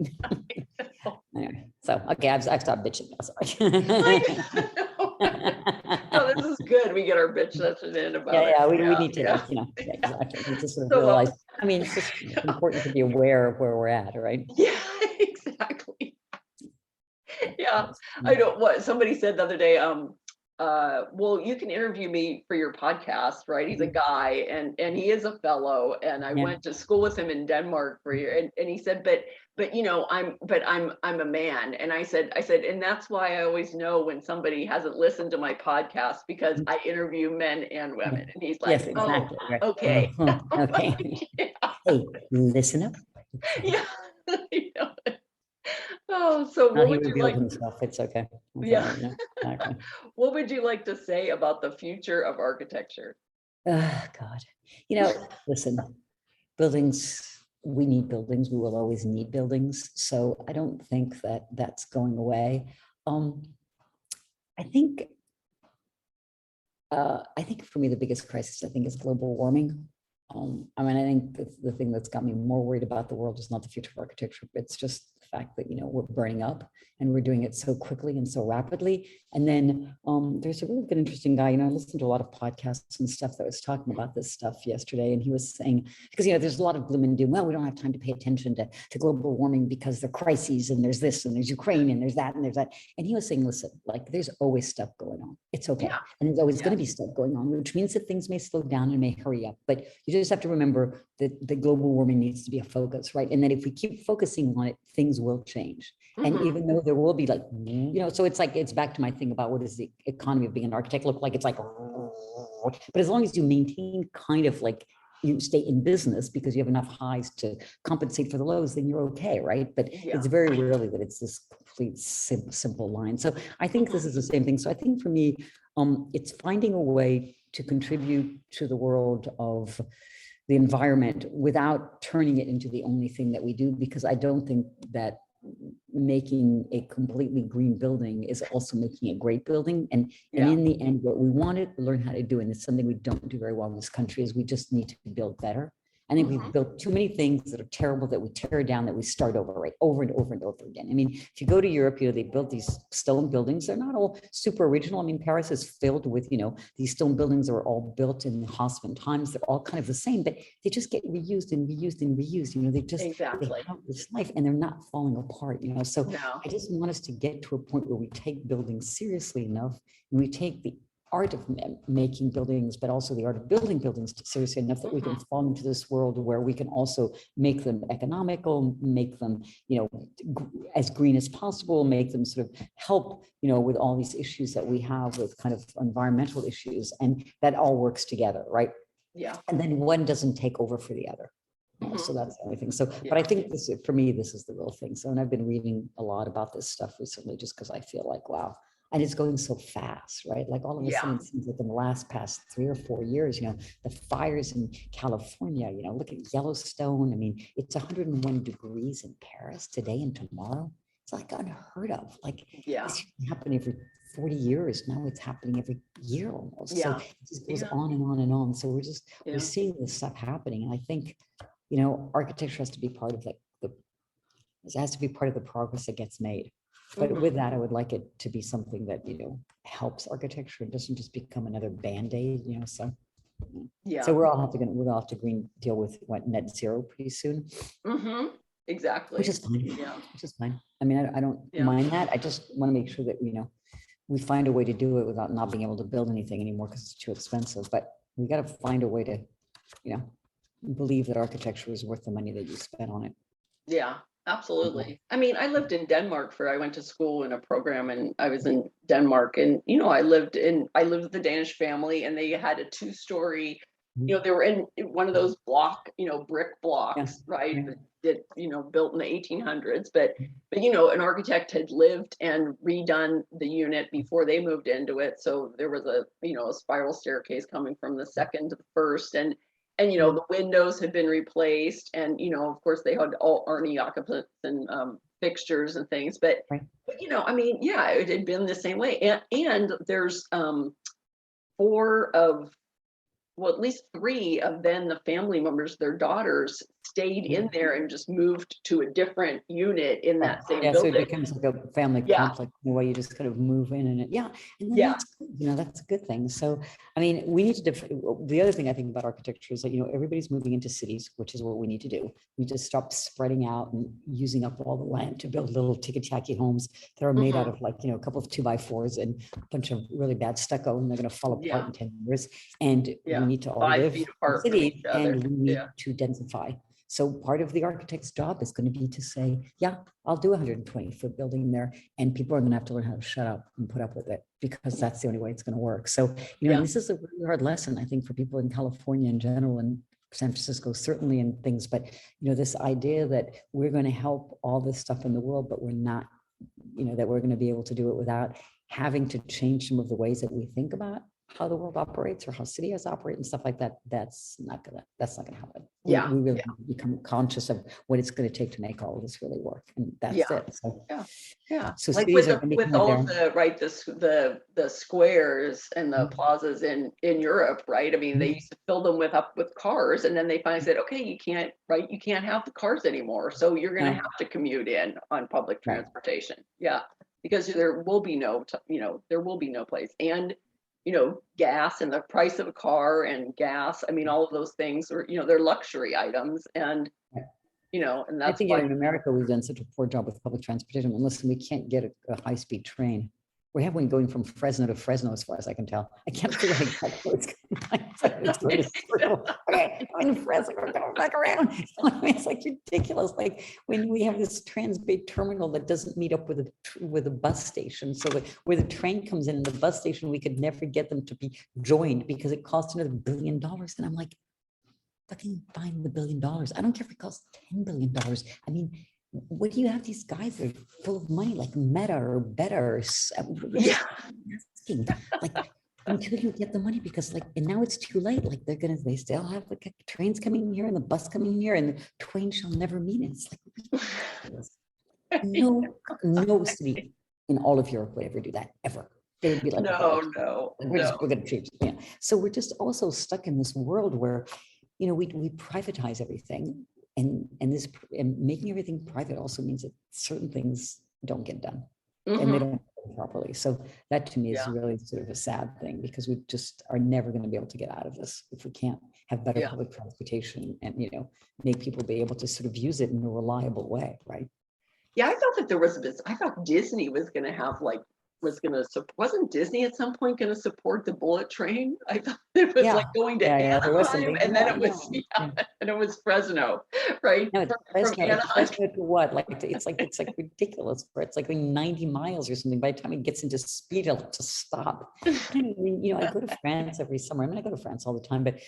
Speaker 1: Anyway, so, okay, I've stopped bitching now. Sorry.
Speaker 2: No, this is good. We get our bitch session in about it.
Speaker 1: We need to, exactly. We just sort of realize, I mean, it's just important to be aware of where we're at, right?
Speaker 2: Yeah, exactly. Yeah, I know what somebody said the other day. Well, you can interview me for your podcast, right? He's a guy and he is a fellow, and I went to school with him in Denmark for a year. And he said, but I'm a man. And I said, and that's why I always know when somebody hasn't listened to my podcast, because I interview men and women. And he's like,
Speaker 1: yes, exactly.
Speaker 2: Oh, okay.
Speaker 1: Okay. Hey, listen up.
Speaker 2: Yeah. Oh, so what would you like?
Speaker 1: Himself. It's okay.
Speaker 2: Okay. What would you like to say about the future of architecture?
Speaker 1: God, listen, buildings, we need buildings. We will always need buildings. So I don't think that that's going away. I think for me, the biggest crisis, I think, is global warming. I think the thing that's got me more worried about the world is not the future of architecture. It's just the fact that, we're burning up and we're doing it so quickly and so rapidly. And then there's a really good, interesting guy, I listened to a lot of podcasts and stuff that was talking about this stuff yesterday. And he was saying, because, there's a lot of gloom and doom. Well, we don't have time to pay attention to global warming because there are crises and there's this and there's Ukraine and there's that and there's that. And he was saying, listen, like there's always stuff going on. It's okay. And there's always going to be stuff going on, which means that things may slow down and may hurry up. But you just have to remember that the global warming needs to be a focus, right? And that if we keep focusing on it, things will change. And even though there will be so it's back to my thing about what does the economy of being an architect look like? It's like, but as long as you maintain kind of like you stay in business because you have enough highs to compensate for the lows, then you're okay, right? But
Speaker 2: Yeah.
Speaker 1: it's very rarely that it's this complete simple line. So I think this is the same thing. So I think for me, it's finding a way to contribute to the world of the environment without turning it into the only thing that we do, because I don't think that making a completely green building is also making a great building. And in the end, what we want to learn how to do, and it's something we don't do very well in this country, is we just need to build better. I think we've built too many things that are terrible that we tear down, that we start over, right? Over and over and over again. I mean, if you go to Europe, they built these stone buildings. They're not all super original. I mean, Paris is filled with, these stone buildings are all built in the Haussmann times. They're all kind of the same, but they just get reused and reused and reused. They just they have this life and they're not falling apart, So I just want us to get to a point where we take buildings seriously enough, and we take the art of making buildings, but also the art of building buildings seriously enough that we can fall into this world where we can also make them economical, make them, as green as possible, make them sort of help, with all these issues that we have with kind of environmental issues, and that all works together, right?
Speaker 2: Yeah.
Speaker 1: And then one doesn't take over for the other. So that's the only thing. So, but I think this, for me, this is the real thing. So, and I've been reading a lot about this stuff recently, just because I feel like, wow. And it's going so fast, right? Like all of a sudden, it seems like in the past 3 or 4 years, the fires in California, look at Yellowstone. I mean, it's 101 degrees in Paris today and tomorrow. It's like unheard of. Like this happened every 40 years. Now it's happening every year almost. So it just goes on and on and on. So we're seeing this stuff happening. And I think, architecture has to be part of it has to be part of the progress that gets made. But with that, I would like it to be something that, helps architecture. It doesn't just become another Band-Aid, so. So we'll all have to deal with net zero pretty soon.
Speaker 2: Exactly.
Speaker 1: Which is fine. Which is fine. I mean, I don't mind that. I just want to make sure that, we find a way to do it without not being able to build anything anymore because it's too expensive. But we got to find a way to, believe that architecture is worth the money that you spend on it.
Speaker 2: Yeah. Absolutely. I mean, I lived in Denmark I went to school in a program, and I was in Denmark, and, I lived with the Danish family, and they had a 2-story, they were in one of those brick blocks, right? That, built in the 1800s, but, an architect had lived and redone the unit before they moved into it. So there was a spiral staircase coming from the second to the first, and the windows had been replaced, and of course they had all Arnie occupants and fixtures and things, but I mean, it had been the same way, and there's 4 of, well, at least 3 of then the family members, their daughters, stayed in there and just moved to a different unit in that same building.
Speaker 1: So it becomes like a family complex in a way. You just kind of move in and that's good. That's a good thing. So, I mean, we need to, the other thing I think about architecture is that, everybody's moving into cities, which is what we need to do. We just stop spreading out and using up all the land to build little ticky-tacky homes that are made out of a couple of 2x4s and a bunch of really bad stucco, and they're going to fall apart in 10 years. And we need to all live in cities, and we need to densify. So part of the architect's job is going to be to say, I'll do a 120-foot building there, and people are going to have to learn how to shut up and put up with it, because that's the only way it's going to work. So, and this is a really hard lesson, I think, for people in California in general, and San Francisco certainly, and things. But, this idea that we're going to help all this stuff in the world, but we're not, that we're going to be able to do it without having to change some of the ways that we think about how the world operates or how cities operate and stuff like that. That's not gonna happen. We really have to become conscious of what it's going to take to make all of this really work, and that's it. So so
Speaker 2: like with all of the squares and the plazas in Europe, right? I mean, they used to fill them with cars, and then they finally said, okay, you can't have the cars anymore, so you're going to have to commute in on public transportation. Because there will be no place. And gas, and the price of a car and gas, I mean, all of those things are, they're luxury items. And, and that's
Speaker 1: I think in America, we've done such a poor job with public transportation. And listen, we can't get a high-speed train. We have one going from Fresno to Fresno, as far as I can tell. I can't figure out exactly what's going on. Okay, I'm in Fresno, we're going back around. It's like ridiculous. Like when we have this Trans-Bay terminal that doesn't meet up with a bus station. So that where the train comes in and the bus station, we could never get them to be joined because it costs another $1 billion. And I'm like, fucking find the $1 billion. I don't care if it costs $10 billion. I mean, what do you have these guys that are full of money, like Meta or Better or
Speaker 2: Yeah.
Speaker 1: asking, like, until you get the money, because like, and now it's too late. Like they still have like trains coming in here and the bus coming in here, and the twain shall never meet. And it's like, no city in all of Europe would ever do that, ever. They would be like,
Speaker 2: No.
Speaker 1: we're going to change. Yeah. So we're just also stuck in this world where, we privatize everything, and making everything private also means that certain things don't get done, and they don't get properly. So that to me is really sort of a sad thing, because we just are never going to be able to get out of this if we can't have better public transportation and, make people be able to sort of use it in a reliable way, right?
Speaker 2: Yeah, I thought that there was this. I thought Disney was going to have wasn't Disney at some point going to support the bullet train? I thought it was like going to Anaheim, and then it was and it was Fresno, right?
Speaker 1: No,
Speaker 2: From Anaheim.
Speaker 1: Fresno to what? Like it's like ridiculous. It's like 90 miles or something. By the time it gets into speed, it'll just stop. I mean, I go to France every summer. I mean, I go to France all the time, but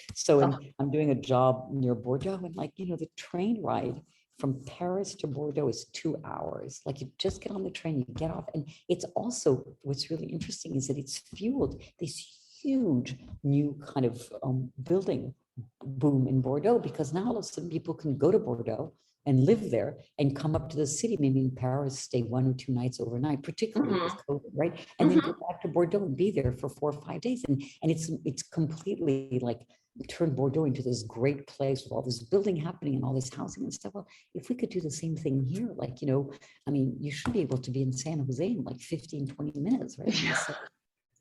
Speaker 1: I'm doing a job near Bordeaux, and like the train ride from Paris to Bordeaux is 2 hours. Like you just get on the train, you get off. And it's also, what's really interesting is that it's fueled this huge new kind of building boom in Bordeaux, because now all of a sudden people can go to Bordeaux and live there and come up to the city, maybe in Paris, stay 1 or 2 nights overnight, particularly with COVID, right? And then go back to Bordeaux and be there for 4 or 5 days. And it's completely like turned Bordeaux into this great place with all this building happening and all this housing and stuff. Well, if we could do the same thing here, like, I mean, you should be able to be in San Jose in like 15, 20 minutes, right?
Speaker 2: Yeah.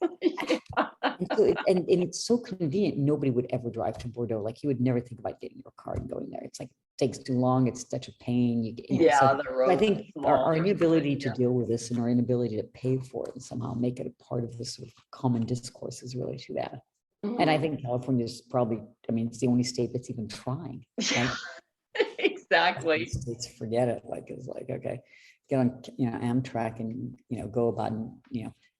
Speaker 1: And, so it's so convenient. Nobody would ever drive to Bordeaux. Like you would never think about getting your car and going there. It's like, takes too long. It's such a pain. So I think our inability to deal with this and our inability to pay for it and somehow make it a part of this sort of common discourse is really too bad. And I think California is probably, I mean, it's the only state that's even trying. Right?
Speaker 2: Exactly.
Speaker 1: States forget it. Like, it's like, okay, get on, Amtrak and, go about,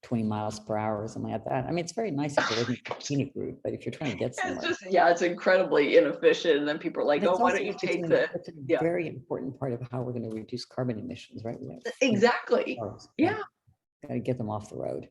Speaker 1: 20 miles per hour or something like that. I mean, it's very nice if you're looking for a scenic route, but if you're trying to get somewhere.
Speaker 2: It's just, it's incredibly inefficient. And then people are like, oh, why don't you take
Speaker 1: It's a very important part of how we're going to reduce carbon emissions, right?
Speaker 2: Exactly. Yeah.
Speaker 1: Got to get them off the road.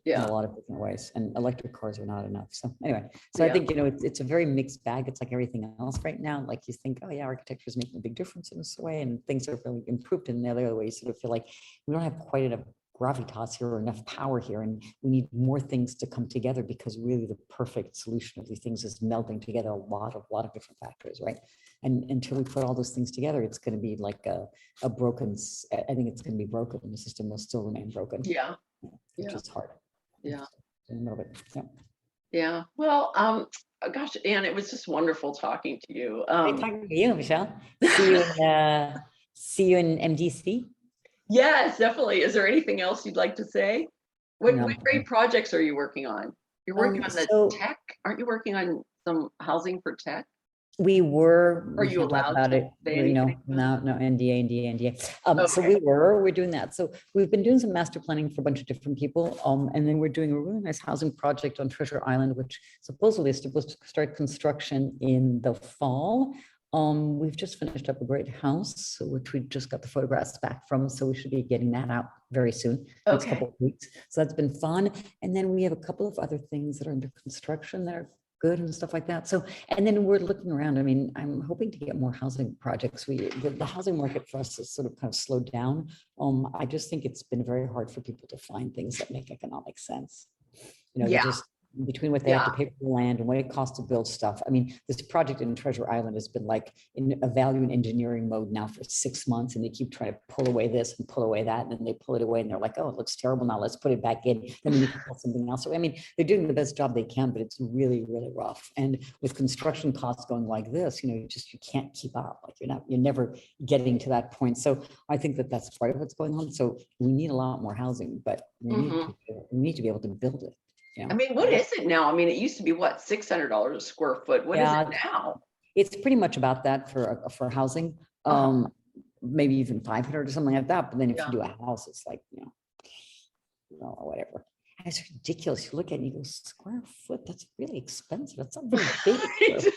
Speaker 2: Yeah.
Speaker 1: In a lot of different ways, and electric cars are not enough. So anyway, I think it's a very mixed bag. It's like everything else right now. Like you think, oh yeah, architecture is making a big difference in this way, and things are really improved. And the other way, you sort of feel like we don't have quite enough gravitas here or enough power here, and we need more things to come together, because really the perfect solution of these things is melding together a lot of different factors, right? And until we put all those things together, it's going to be like a broken. I think it's going to be broken, and the system will still remain broken.
Speaker 2: Yeah.
Speaker 1: Which is hard.
Speaker 2: Yeah.
Speaker 1: A little bit.
Speaker 2: Yeah. Well, gosh, Anne, it was just wonderful talking to you.
Speaker 1: Great talking to you, Michelle. See you in MDC.
Speaker 2: Yes, definitely. Is there anything else you'd like to say? What great projects are you working on? You're working on the tech. Aren't you working on some housing for tech?
Speaker 1: We were.
Speaker 2: Are you allowed
Speaker 1: about it? No, NDA. So we're doing that. So we've been doing some master planning for a bunch of different people. And then we're doing a really nice housing project on Treasure Island, which supposedly is supposed to start construction in the fall. We've just finished up a great house, which we just got the photographs back from. So we should be getting that out very soon, next couple of weeks. So that's been fun. And then we have a couple of other things that are under construction that are good and stuff like that. So, and then we're looking around. I mean, I'm hoping to get more housing projects. The housing market for us has sort of kind of slowed down. I just think it's been very hard for people to find things that make economic sense. Just between what they have to pay for the land and what it costs to build stuff. I mean, this project in Treasure Island has been like in a value and engineering mode now for 6 months, and they keep trying to pull away this and pull away that, and then they pull it away and they're like, oh, it looks terrible now, let's put it back in. Then we need to pull something else. So I mean, they're doing the best job they can, but it's really, really rough. And with construction costs going like this, you can't keep up. Like you're never getting to that point. So I think that that's part of what's going on. So we need a lot more housing, but we need to be able to build it.
Speaker 2: I mean, what is it now? I mean, it used to be what, $600 a square foot. What is it now?
Speaker 1: It's pretty much about that for housing. Maybe even 500 or something like that. But then if you do a house, it's like, whatever. And it's ridiculous. You look at it and you go, square foot, that's really expensive. That's not very big.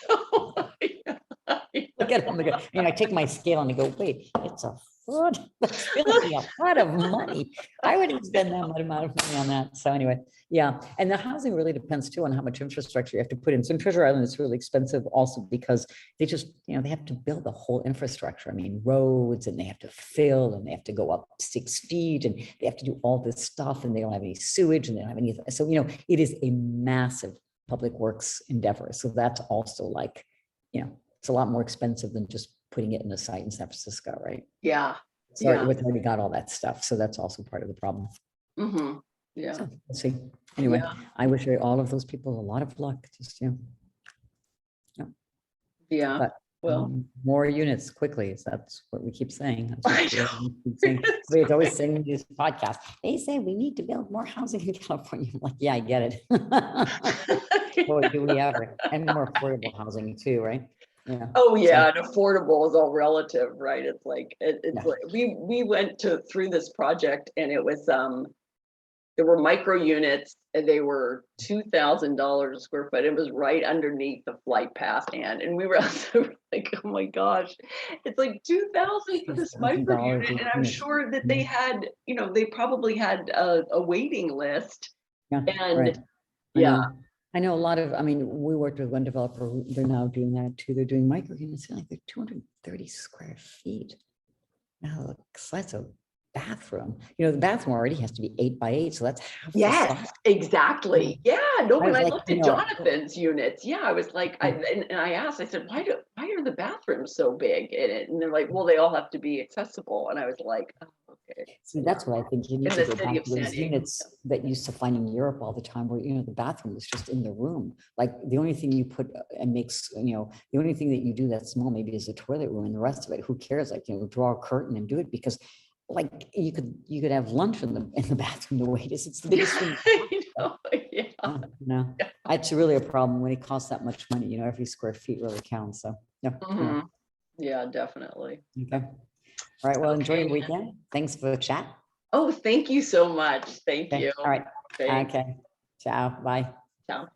Speaker 1: get on the go. I take my scale and I go, wait, it's a foot. That's really a lot of money. I wouldn't spend that much amount of money on that. So anyway, yeah. And the housing really depends too on how much infrastructure you have to put in. So in Treasure Island, it's really expensive also because they just, they have to build the whole infrastructure. I mean, roads, and they have to fill, and they have to go up 6 feet, and they have to do all this stuff, and they don't have any sewage, and they don't have any. So, it is a massive public works endeavor. So that's also like, it's a lot more expensive than just putting it in a site in San Francisco, right?
Speaker 2: Yeah.
Speaker 1: So it already got all that stuff. So that's also part of the problem.
Speaker 2: Mm-hmm. Yeah.
Speaker 1: So let's see. Anyway, I wish all of those people a lot of luck. Just,
Speaker 2: Yeah.
Speaker 1: But,
Speaker 2: well,
Speaker 1: more units quickly. That's what we keep saying. It's always saying in these podcasts. They say we need to build more housing in California. I'm like, yeah, I get it. Boy, do we ever. And more affordable housing too, right? Yeah.
Speaker 2: Oh yeah, and affordable is all relative, right? It's like like we went through this project, and it was there were micro units, and they were $2,000 a square foot. It was right underneath the flight path, and we were also like, oh my gosh, it's like 2,000 for this micro unit, and I'm sure that they had, they probably had a waiting list, and
Speaker 1: I know a lot of, we worked with one developer who they're now doing that too. They're doing micro units, like they're 230 square feet. Now, that's a bathroom. The bathroom already has to be 8 by 8, so that's half.
Speaker 2: Yes, exactly. Yeah, no. When I looked at Jonathan's units, I was like, and I asked, I said, why are the bathrooms so big in it? And they're like, well, they all have to be accessible. And I was like, oh, okay.
Speaker 1: See, that's what I think you need to go back to those units that you used to find in Europe all the time, where the bathroom was just in the room. Like the only thing you put and makes, the only thing that you do that's small maybe is the toilet room, and the rest of it, who cares? Like, draw a curtain and do it, because like you could have lunch in the bathroom the way it is. It's the biggest room. It's really a problem when it costs that much money. Every square feet really counts. So
Speaker 2: yeah, definitely.
Speaker 1: Okay. All right. Well, enjoy your weekend. Thanks for the chat.
Speaker 2: Oh, thank you so much. Thank you.
Speaker 1: All right. Thanks. Okay. Ciao. Bye.
Speaker 2: Ciao.